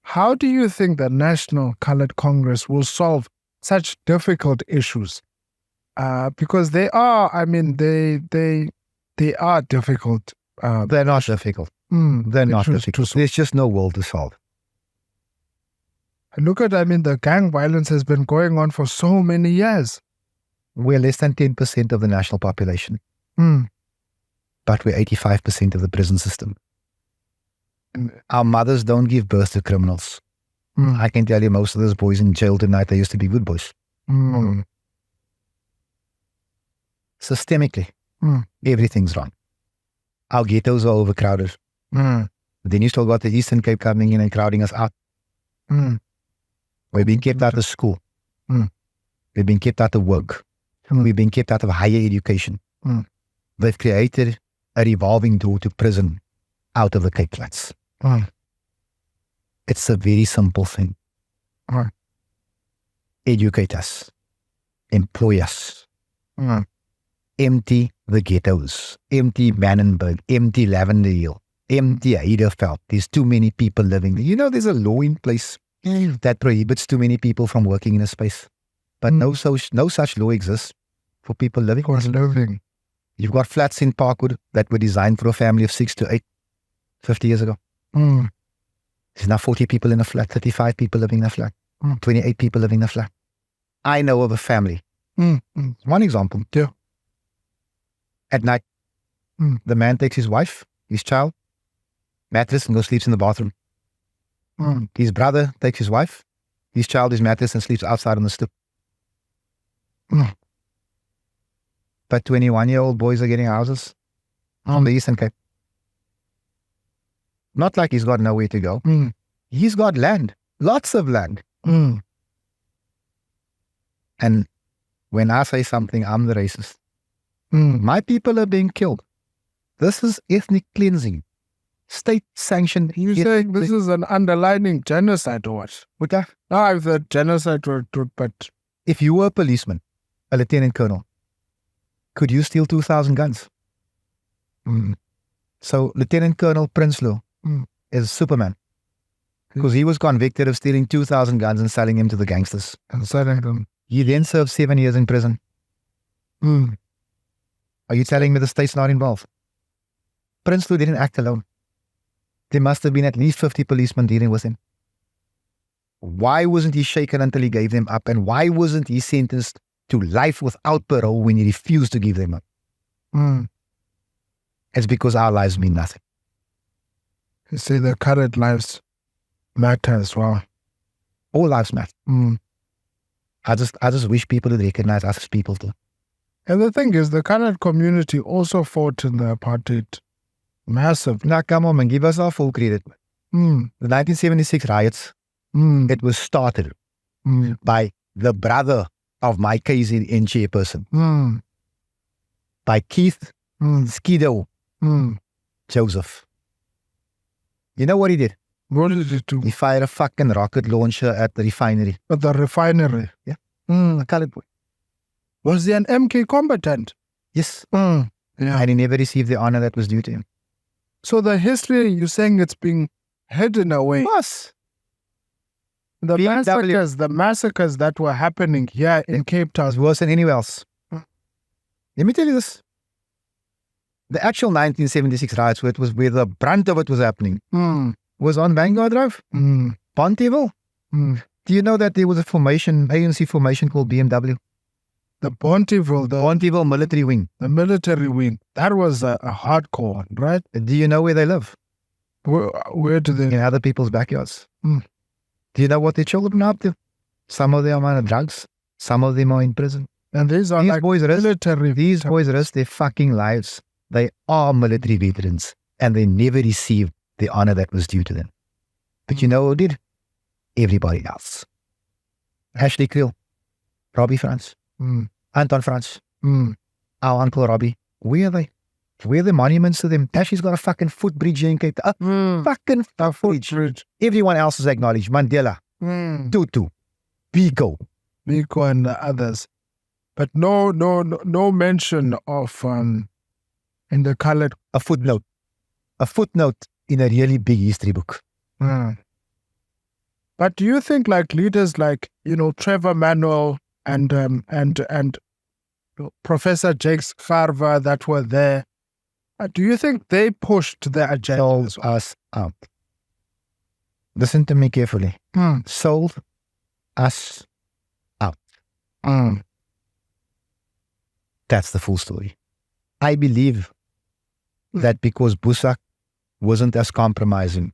How do you think the National Colored Congress will solve such difficult issues? Because they are, they are difficult. They're not difficult. They're not difficult. There's just no will to solve. Look at, the gang violence has been going on for so many years. We're less than 10% of the national population. But we're 85% of the prison system. Our mothers don't give birth to criminals. I can tell you most of those boys in jail tonight, they used to be good boys. Systemically, everything's wrong. Our ghettos are overcrowded. Then you still got the Eastern Cape coming in and crowding us out. We're being kept out of school. We're being kept out of work. We've been kept out of higher education. They've created a revolving door to prison out of the Cape Flats. It's a very simple thing. Educate us. Employ us. Empty the ghettos. Empty Mannenberg. Empty Lavender Hill. Empty Heiderveld. There's too many people living there. There's a law in place that prohibits too many people from working in a space. But no such law exists for people living. You've got flats in Parkwood that were designed for a family of 6 to 8, 50 years ago. There's now 40 people in a flat, 35 people living in a flat, 28 people living in a flat. I know of a family. One example. Yeah. At night, the man takes his wife, his child, mattress, and goes sleeps in the bathroom. His brother takes his wife, his child, his mattress, and sleeps outside on the stoop. But 21-year-old boys are getting houses on the Eastern Cape. Not like he's got nowhere to go. He's got land, lots of land. And when I say something, I'm the racist. My people are being killed. This is ethnic cleansing. State-sanctioned. You're saying this is an underlining genocide or what? I've heard genocide, but... If you were a policeman, a lieutenant colonel, could you steal 2,000 guns? So Lieutenant Colonel Prinsloo is Superman. Because he was convicted of stealing 2,000 guns and selling them to the gangsters. He then served 7 years in prison. Are you telling me the state's not involved? Prinsloo didn't act alone. There must have been at least 50 policemen dealing with him. Why wasn't he shaken until he gave them up? And why wasn't he sentenced to life without parole when he refused to give them up? It's because our lives mean nothing. You see, the current lives matter as well. All lives matter. I just wish people would recognize us as people too. And the thing is, the current community also fought in the apartheid. Massive. Now, come on, man, give us our full credit. The 1976 riots, it was started by the brother of my KZN chairperson, by Keith Skido Joseph. You know what he did? What did he do? He fired a fucking rocket launcher at the refinery. At the refinery? Yeah. A colored boy. Was he an MK combatant? Yes. Yeah. And he never received the honor that was due to him. So the history, you're saying it's being hidden away. Yes. The massacres that were happening here in Cape Town was worse than anywhere else. Let me tell you this. The actual 1976 riots, where the brunt of it was happening, was on Vanguard Drive, Pontyville. Do you know that there was a ANC formation called BMW? The Pontyville military wing. The military wing. That was a hardcore one, right? Do you know where they live? Where do they? In other people's backyards. Do you know what their children are up to? Some of them are on drugs. Some of them are in prison. And these boys risk their fucking lives. They are military veterans. And they never received the honor that was due to them. But you know who did? Everybody else. Ashley Creel, Robbie France, Anton France, our Uncle Robbie. Where are they? Where are the monuments to them? Ashley's got a fucking footbridge here in Cape Town. Fucking footbridge. Everyone else is acknowledged. Mandela, Tutu, Biko and the others. But no mention of in the colored. A footnote in a really big history book. But do you think like leaders like, Trevor Manuel and Professor Jakes Farver that were there, do you think they pushed the agenda? Sold us out. Listen to me carefully. Sold us out. That's the full story. I believe that because Busak wasn't as compromising,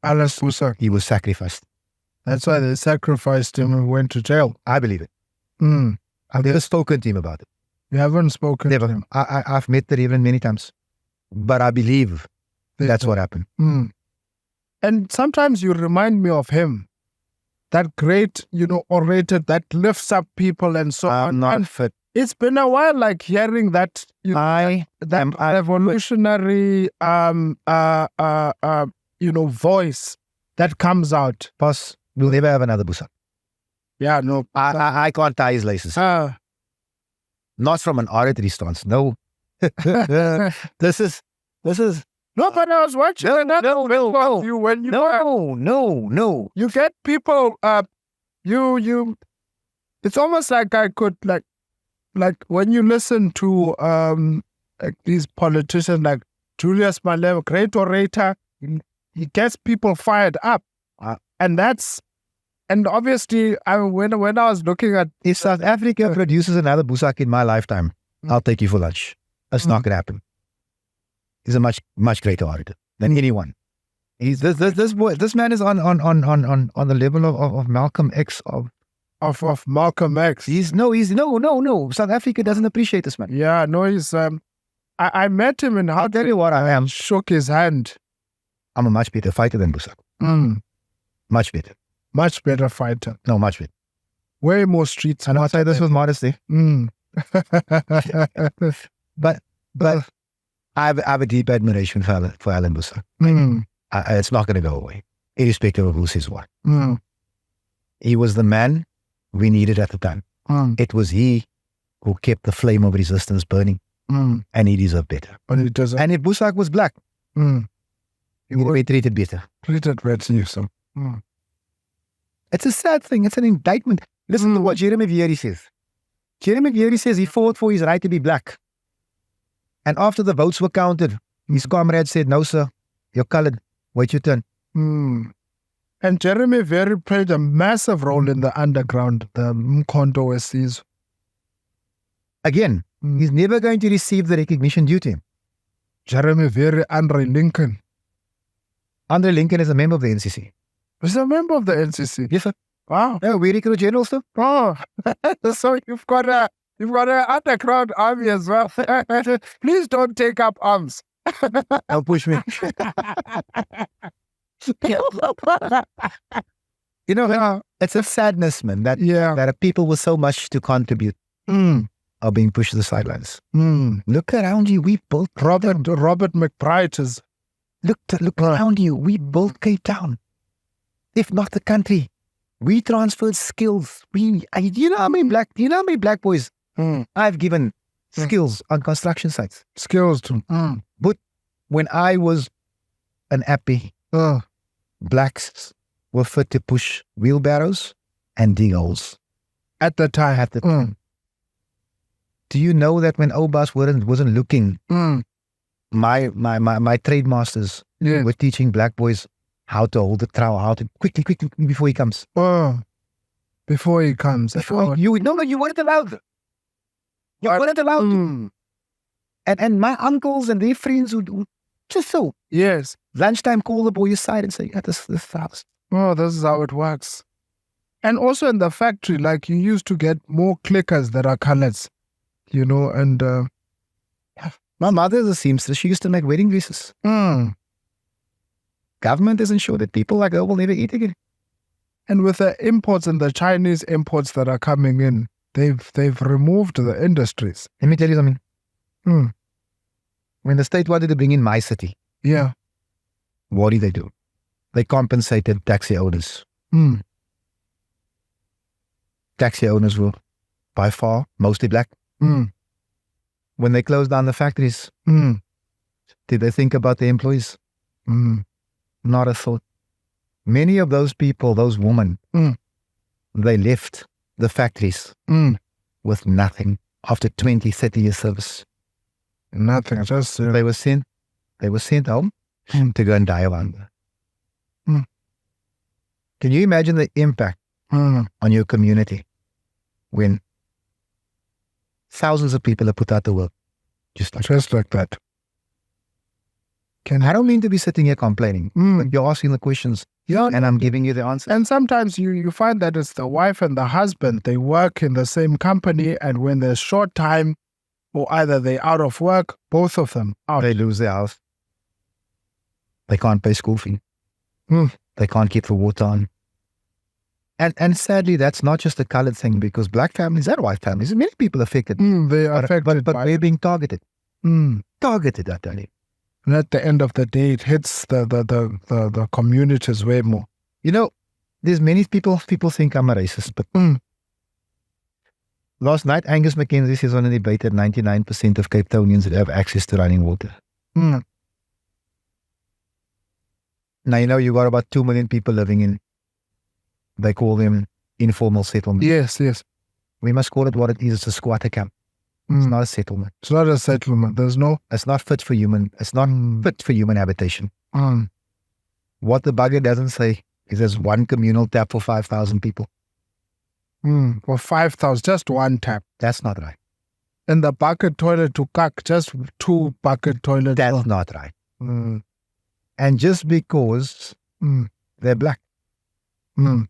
Alice Busak, he was sacrificed. That's why they sacrificed him and went to jail. I believe it. I've never spoken to him about it. You haven't spoken to him? I've met the Reverend many times. But I believe that's what happened. And sometimes you remind me of him. That great, orator that lifts up people and so on. I'm not fit. It's been a while, like hearing that, revolutionary, voice that comes out. Boss, we'll never have another Busak. Yeah, no. I can't tie his laces. Not from an oratory stance. No. This is. No, but I was watching No. You get people. It's almost like I could like when you listen to like these politicians like Julius Malema, great orator. He gets people fired up, and obviously, when I was looking at, if South Africa produces another Busak in my lifetime, I'll take you for lunch. That's not going to happen. He's a much greater orator than anyone. He's this man is on the level of Malcolm X of Malcolm X. No. South Africa doesn't appreciate this man. Yeah, no, he's I met him and I'll tell you what I am. Shook his hand. I'm a much better fighter than Busak. Much better. Much better fighter. No, much better. Way more streets. And I'll say this with modesty. But I have a deep admiration for Alan Busak. It's not going to go away, irrespective of who says what. He was the man we needed at the time. It was he who kept the flame of resistance burning, and he deserved better. But he doesn't. And if Busak was black, he would be treated better. Treated better, so. It's a sad thing. It's an indictment. Listen to what Jeremy Vieri says. Jeremy Vieri says he fought for his right to be black. And after the votes were counted, his comrades said, "No, sir, you're colored. Wait your turn." And And Jeremy Very played a massive role in the underground, the Mkondo SCs. Again, he's never going to receive the recognition due to him. Jeremy Very, Andre Lincoln. Andre Lincoln is a member of the NCC. He's a member of the NCC. Yes, sir. Wow. Yeah, we recruit generals, sir. Oh, so you've got an underground army as well. Please don't take up arms. I'll push me. You know, it's a sadness, man, that people with so much to contribute are being pushed to the sidelines. Look around you. We built Robert McBride is. Look around you. We built Cape Town, if not the country. We transferred skills. You know how many black boys I've given skills on construction sites. Skills too. But when I was an appy, blacks were fit to push wheelbarrows and dig holes. At the time. Do you know that when Obas wasn't looking, my trade masters were teaching black boys how to hold the trowel, how to quickly before he comes. Before he comes. You weren't allowed. You weren't allowed to. And my uncles and their friends would just so. Yes. Lunchtime, call the boy aside and say, this house. Oh, this is how it works. And also in the factory, like you used to get more clickers that are colors, you know, and my mother is a seamstress. She used to make wedding dresses. Government isn't sure that people like her will never eat again. And with the imports and the Chinese imports that are coming in, they've removed the industries. Let me tell you something. When the state wanted to bring in my city, what did they do? They compensated taxi owners. Taxi owners were by far mostly black. When they closed down the factories, did they think about the employees? Not a thought. Many of those people, those women, they left the factories with nothing after 20, 30 years service. Nothing. Just they were sent home to go and die of hunger. Can you imagine the impact on your community when thousands of people are put out to work just like that? I don't mean to be sitting here complaining, but you're asking the questions and I'm giving you the answer. And sometimes you find that it's the wife and the husband, they work in the same company, and when there's short time or either they're out of work, both of them out. They lose their house. They can't pay school fee. They can't keep the water on. And sadly, that's not just a colored thing, because black families and white families, many people affected. They are affected, but they're being targeted. Targeted, I tell you. And at the end of the day, it hits the communities way more. You know, there's many people think I'm a racist, but last night, Angus McKenzie says on a debate that 99% of Cape Townians have access to running water. Now, you know, you got about 2 million people living in, they call them informal settlements. Yes. We must call it what it is. It's a squatter camp. It's not a settlement. It's not a settlement. It's not fit for human. It's not fit for human habitation. What the bugger doesn't say is there's one communal tap for 5,000 people. For 5,000, just one tap. That's not right. And the bucket toilet to cuck, just 2 bucket toilets. That's not right. And just because they're black, I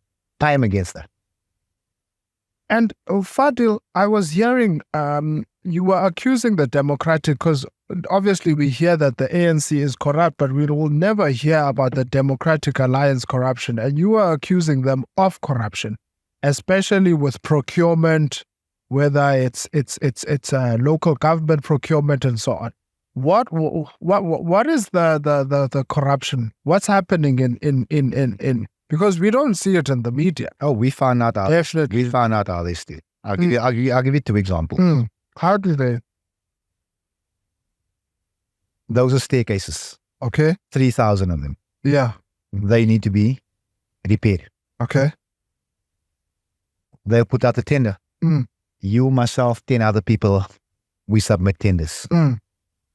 am against that. And Fadiel, I was hearing you were accusing the Democratic, because obviously we hear that the ANC is corrupt, but we will never hear about the Democratic Alliance corruption. And you were accusing them of corruption, especially with procurement, whether it's local government procurement and so on. What is the corruption? What's happening in because we don't see it in the media. Oh, we found out how. Definitely. We found out how they did. I'll give you 2 examples. How do they? Those are staircases. Okay. 3,000 of them. Yeah. They need to be repaired. Okay. They'll put out the tender. You, myself, 10 other people, we submit tenders.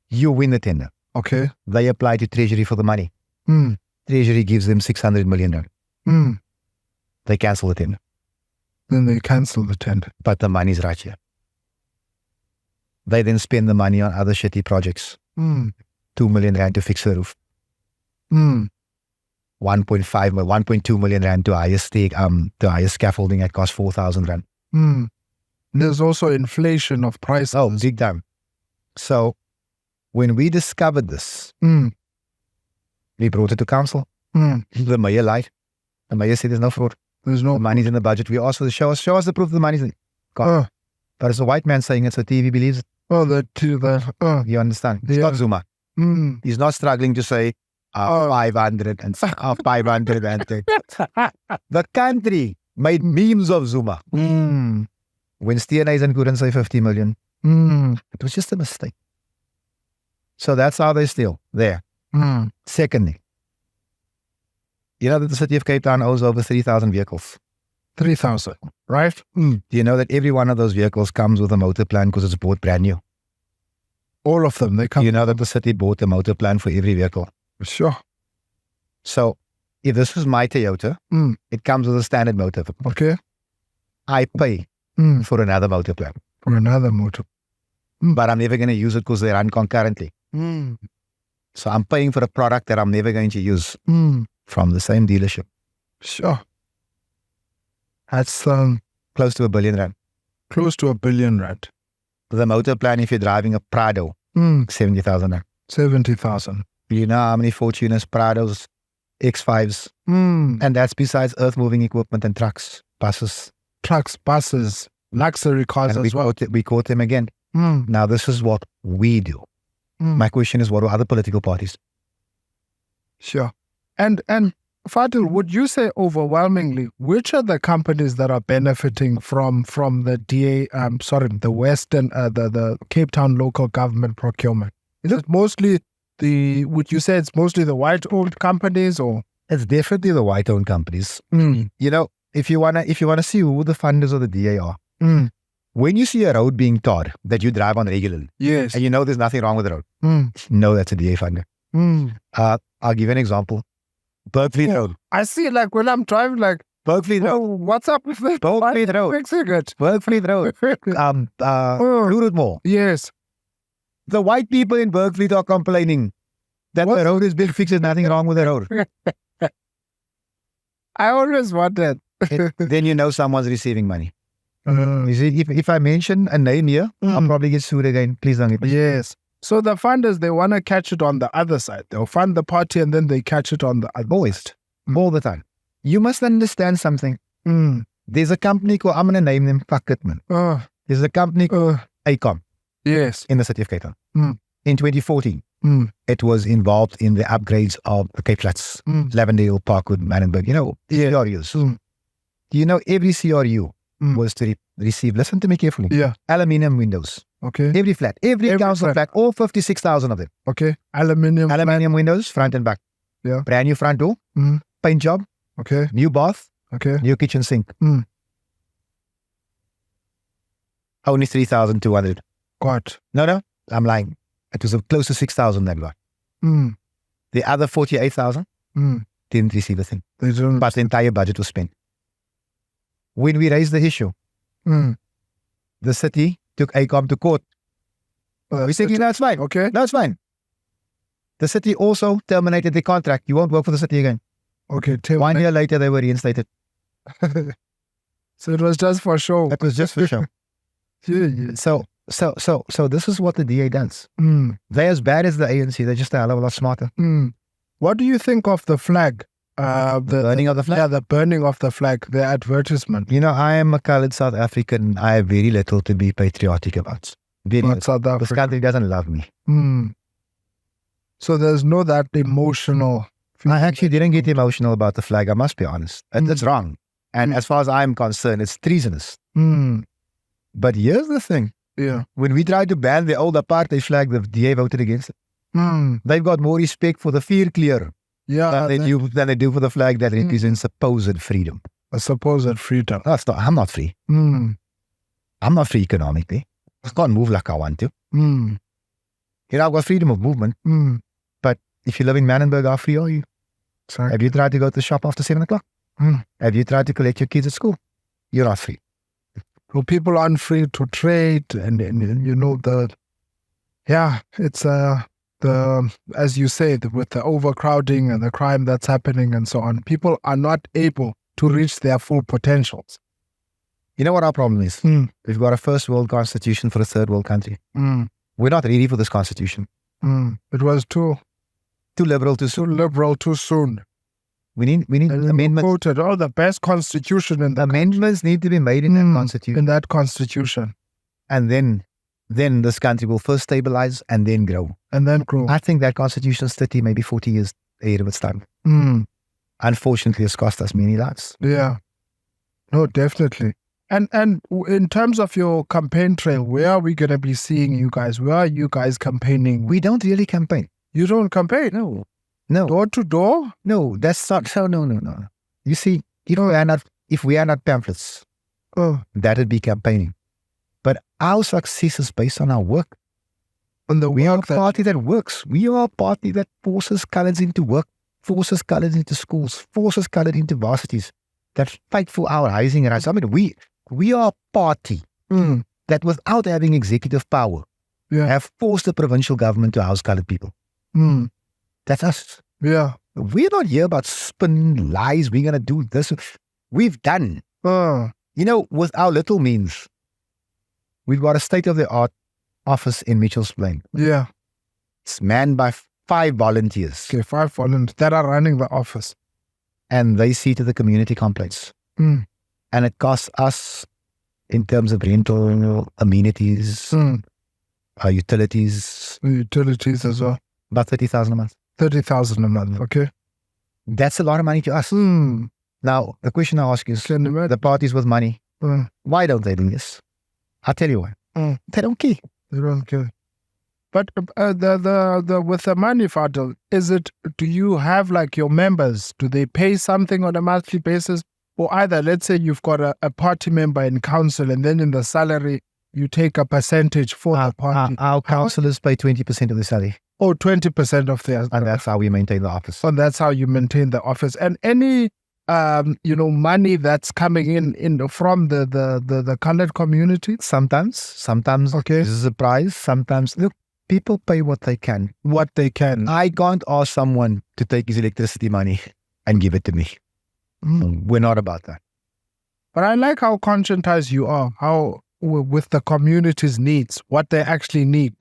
You win the tender. Okay. They apply to Treasury for the money. Treasury gives them 600 million. They cancel the tender. Then they cancel the tender. But the money's right here. They then spend the money on other shitty projects. 2 million rand to fix the roof. 1.2 million rand to hire scaffolding at cost 4,000 rand. There's also inflation of prices. Oh, big time. So when we discovered this, we brought it to council. The mayor lied. The mayor said there's no fraud. There's no The money's in the budget. We asked for the show us the proof of the money's in. God. But it's a white man saying it, so TV believes it. You understand? It's not Zuma. He's not struggling to say 500 and 500 and the country made memes of Zuma. When Steenhuisen couldn't say 50 million, it was just a mistake. So that's how they steal there. Secondly, you know that the city of Cape Town owns over 3,000 vehicles. 3,000, right? Do you know that every one of those vehicles comes with a motor plan because it's bought brand new? All of them, they come. You know that the city bought a motor plan for every vehicle. Sure. So if this was my Toyota, it comes with a standard motor. Okay. I pay for another motor plan. For another motor. But I'm never going to use it because they run concurrently. So I'm paying for a product that I'm never going to use from the same dealership. Sure. That's Close to R1 billion. close to R1 billion. The motor plan, if you're driving a Prado, 70,000 rand. 70,000. You know how many Fortuners, Prados, X5s, and that's besides earth-moving equipment and trucks, buses. Trucks, buses, luxury cars And as well. we caught them again. Now this is what we do. My question is, what do other political parties? Sure. And Fadiel, would you say overwhelmingly, which are the companies that are benefiting from the the Western, the Cape Town local government procurement? Is it mostly would you say it's mostly the white-owned companies or? It's definitely the white-owned companies. You know, if you wanna see who the funders of the DA are, when you see a road being tarred that you drive on regularly, Yes. and you know there's nothing wrong with the road, no, that's a DA funder. I'll give you an example. Berkeley Road. I see, like when I'm driving, like, Berkeley Road. what's up with that? Berkeley Road. Fixing it. Berkeley Road. Road Mall. Yes. The white people in Berkeley are complaining that the road is being fixed. There's nothing wrong with the road. I always wondered. Then you know someone's receiving money. You see, if I mention a name here, I'll probably get sued again. Please don't get me. Yes. So the funders, they want to catch it on the other side. They'll fund the party and then they catch it on the other side. All the time. You must understand something. There's a company called, I'm going to name them, fuck it, man. There's a company called ACOM. Yes. In the city of Cape Town. In 2014, it was involved in the upgrades of the Cape Flats, Lavendale, Parkwood, Manenberg, you know, CRUs. Do you know every CRU was to receive, listen to me carefully, aluminium windows. Okay. Every flat, every council flat, all 56,000 of them. Okay. Aluminium windows, front and back. Yeah. Brand new front door. Paint job. Okay. New bath. Okay. New kitchen sink. Only 3,200. God. No, I'm lying. It was close to 6,000 that got. The other 48,000 didn't receive a thing. They didn't. But the entire budget was spent. When we raised the issue, the city took ACOM to court. We said, no, it's fine. Okay. No, it's fine. The city also terminated the contract. You won't work for the city again. Okay. 1 year later, they were reinstated. So it was just for show. It was just for show. So this is what the DA does. They're as bad as the ANC. They're just a hell of a lot smarter. What do you think of the flag? The burning of the flag? Yeah, the burning of the flag, the advertisement. You know, I am a colored South African. I have very little to be patriotic about. South Africa. This country doesn't love me. So there's no that emotional. I actually didn't get emotional about the flag. I must be honest. That's wrong. And as far as I'm concerned, it's treasonous. But here's the thing. Yeah. When we tried to ban the old apartheid flag, the DA voted against it. They've got more respect for the Vierkleur than they do for the flag that represents supposed freedom. A supposed freedom. I'm not free. I'm not free economically. I can't move like I want to. You know, I've got freedom of movement. But if you live in Manenberg, how free are you? Sorry. Have you tried to go to the shop after 7 o'clock? Have you tried to collect your kids at school? You're not free. So people aren't free to trade, and it's as you say, with the overcrowding and the crime that's happening and so on, people are not able to reach their full potentials. You know what our problem is? We've got a first world constitution for a third world country. We're not ready for this constitution. It was too liberal too soon. Too liberal too soon. We need amendments. Quoted, the best constitution in the amendments need to be made in that constitution. In that constitution. And then this country will first stabilize and then grow. I think that constitution is 30, maybe 40 years ahead of its time. Unfortunately, it's cost us many lives. Yeah. No, definitely. And in terms of your campaign trail, where are we going to be seeing you guys? Where are you guys campaigning? We don't really campaign. You don't campaign? No. Door to door? No, that's not so. No. You see, if we are not pamphlets, that would be campaigning. But our success is based on our work. We are a party that works. We are a party that forces colours into work, forces colours into schools, forces colour into varsities, that fight for our rising rights. I mean, we are a party that, without having executive power, have forced the provincial government to house coloured people. That's us. Yeah. We're not here about spin lies. We're going to do this. We've done. With our little means, we've got a state-of-the-art office in Mitchell's Plain. Yeah. It's manned by 5 volunteers. Okay, 5 volunteers that are running the office. And they see to the community complaints. And it costs us, in terms of rental, amenities, utilities. Utilities as well. About 30,000 a month. 30,000 a month, okay. That's a lot of money to us. Now, the question I ask is, the parties with money, why don't they do this? I'll tell you why. They don't care. They don't care. But the with the money, Fadiel, do you have like your members? Do they pay something on a monthly basis? Or either, let's say you've got a party member in council and then in the salary, you take a percentage for the party. Our councillors pay 20% of the salary. 20% of their... And that's how we maintain the office. And that's how you maintain the office. And any, money that's coming in from the coloured community? Sometimes. Okay. This is a prize. Sometimes, look, people pay what they can. I can't ask someone to take his electricity money and give it to me. We're not about that. But I like how conscientized you are, how with the community's needs, what they actually need.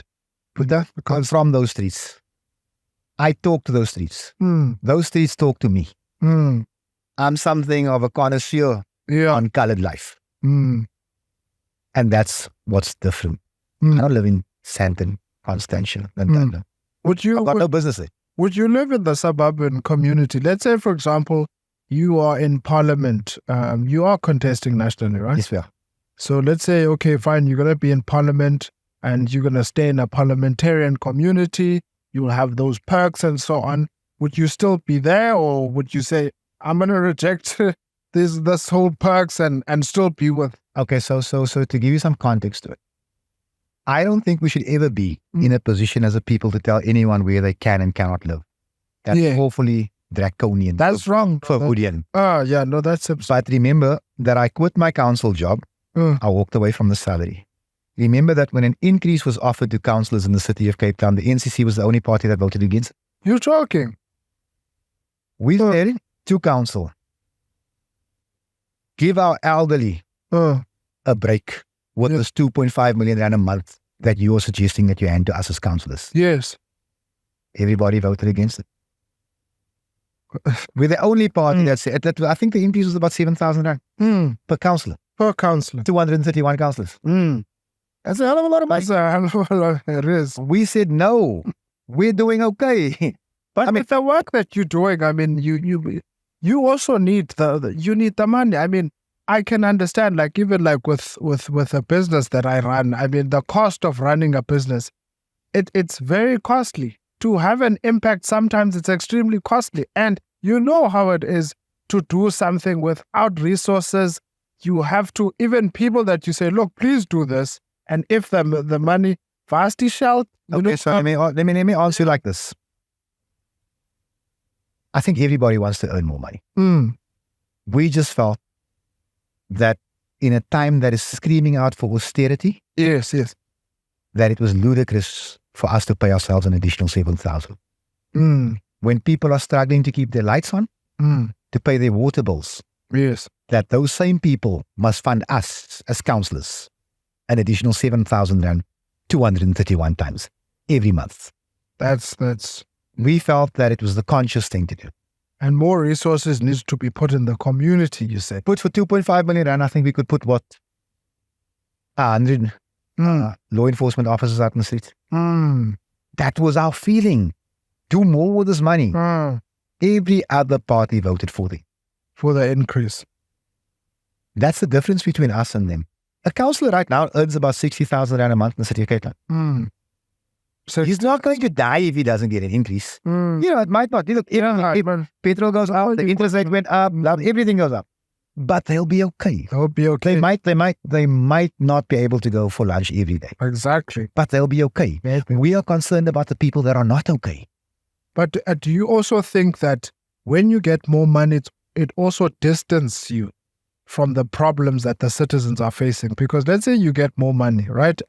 I'm from those streets. I talk to those streets. Those streets talk to me. I'm something of a connoisseur on coloured life. And that's what's different. I don't live in Sandton, Constantia, and I've got no business there. Would you live in the suburban community? Let's say, for example, you are in parliament. You are contesting nationally, right? Yes, we are. So let's say, okay, fine, you're going to be in parliament and you're going to stay in a parliamentarian community. You will have those perks and so on. Would you still be there, or would you say, I'm going to reject this whole perks and still be with... Okay, so to give you some context to it, I don't think we should ever be in a position as a people to tell anyone where they can and cannot live. That's awfully draconian. That's wrong. Forbudian. That's... But remember that I quit my council job. I walked away from the salary. Remember that when an increase was offered to councillors in the city of Cape Town, the NCC was the only party that voted against it. You're joking. We said to council, give our elderly a break with this 2.5 million rand a month that you are suggesting that you hand to us as councillors. Yes. Everybody voted against it. We're the only party that said that. I think the increase was about 7,000 rand per councillor. 231 councillors. That's a hell of a lot of money. That's a hell of a lot. It is. We said, no, we're doing okay. But with the work that you're doing, I mean, you also need the money. I mean, I can understand, like, even like with a business that I run, I mean, the cost of running a business, it's very costly. To have an impact, sometimes it's extremely costly. And you know how it is to do something without resources. You have to, even people that you say, look, please do this. And if the money, vastly shall. Okay, so let me answer you like this. I think everybody wants to earn more money. We just felt that in a time that is screaming out for austerity, Yes, yes. that it was ludicrous for us to pay ourselves an additional 7,000. Mm, When people are struggling to keep their lights on, mm, to pay their water bills, yes. that those same people must fund us as councillors an additional 7,000 rand 231 times every month. That's We felt that it was the conscious thing to do. and more resources needs to be put in the community, you said. Put for 2.5 million rand, I think we could put what? 100 law enforcement officers out in the street. Mm, That was our feeling. Do more with this money. mm, Every other party voted for them. for the increase. That's the difference between us and them. A councillor right now earns about 60,000 rand a month in the city of Cape Town. Mm. So He's not going to die if he doesn't get an increase. mm, You know, it might not. Look, if petrol goes up, the interest rate went up, everything goes up. But they'll be okay. that would be okay. They might not be able to go for lunch every day, Exactly. but they'll be okay. We are concerned about the people that are not okay. But do you also think that when you get more money, it also distances you from the problems that the citizens are facing? Because let's say you get more money, right?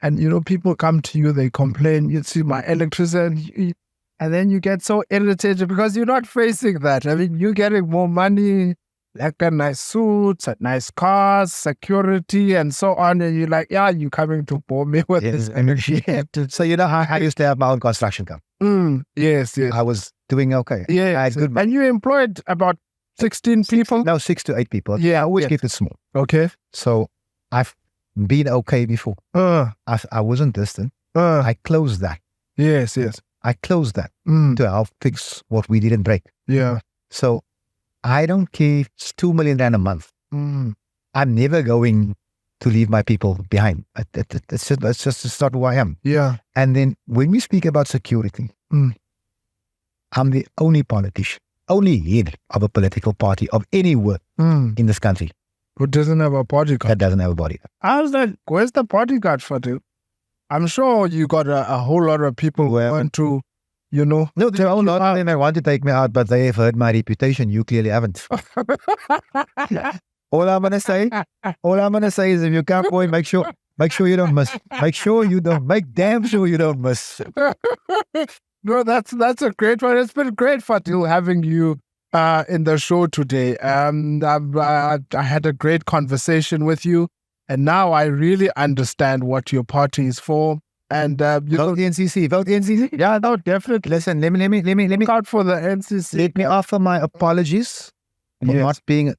And you know, people come to you, they complain, you see my electricity, and then you get so irritated because you're not facing that. I mean, you're getting more money, like a nice suits, a nice cars, security, and so on. And you're like, yeah, you're coming to bore me with this. So you know how I used to have my own construction company. Yes, yes. I was doing okay. Yeah, I had good money. and you employed about 16 people? No, 6 to 8 people. Yeah, I always yeah. keep it small. Okay. So I've been okay before. I wasn't distant. I closed that. Yes, yes. I closed that Mm, to help fix what we didn't break. yeah. So I don't care if it's 2 million rand a month. Mm, I'm never going to leave my people behind. It's not who I am. yeah. And then when we speak about security, Mm. I'm the only politician, only head of a political party of any worth Mm. in this country Who doesn't have a bodyguard? that doesn't have a body. How's that? Where's the bodyguard for you? I'm sure you got a whole lot of people who Well- want to, you know. No, they're all not. They want to take me out, but they have heard my reputation. You clearly haven't. All I'm gonna say is, if you come, boy, make sure you don't miss. Make damn sure you don't miss. No, that's a great one. It's been great, Fadiel, having you in the show today. I had a great conversation with you, and now I really understand what your party is for. And you know, Vote NCC. Vote NCC. yeah, no, definitely. Listen, let me Look out for the NCC. let me offer my apologies for Yes. not being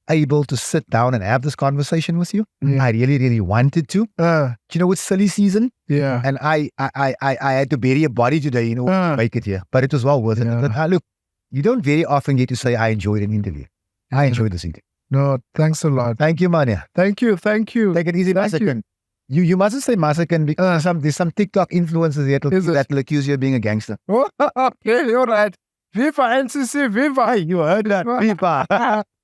able to sit down and have this conversation with you. Yeah. I really wanted to. You know, it's silly season, Yeah. and I had to bury a body today, you know, to make it here. But it was well worth it. Yeah. But, look, you don't very often get to say I enjoyed an interview. I enjoyed this interview. No, thanks a lot. Thank you, Mania. Thank you. Take Take it easy, Thank you. Masakan. You mustn't say Masakan because there's some TikTok influencers here Is it? that will accuse you of being a gangster. Oh, okay, you're right. Viva NCC, viva. You heard that. Viva.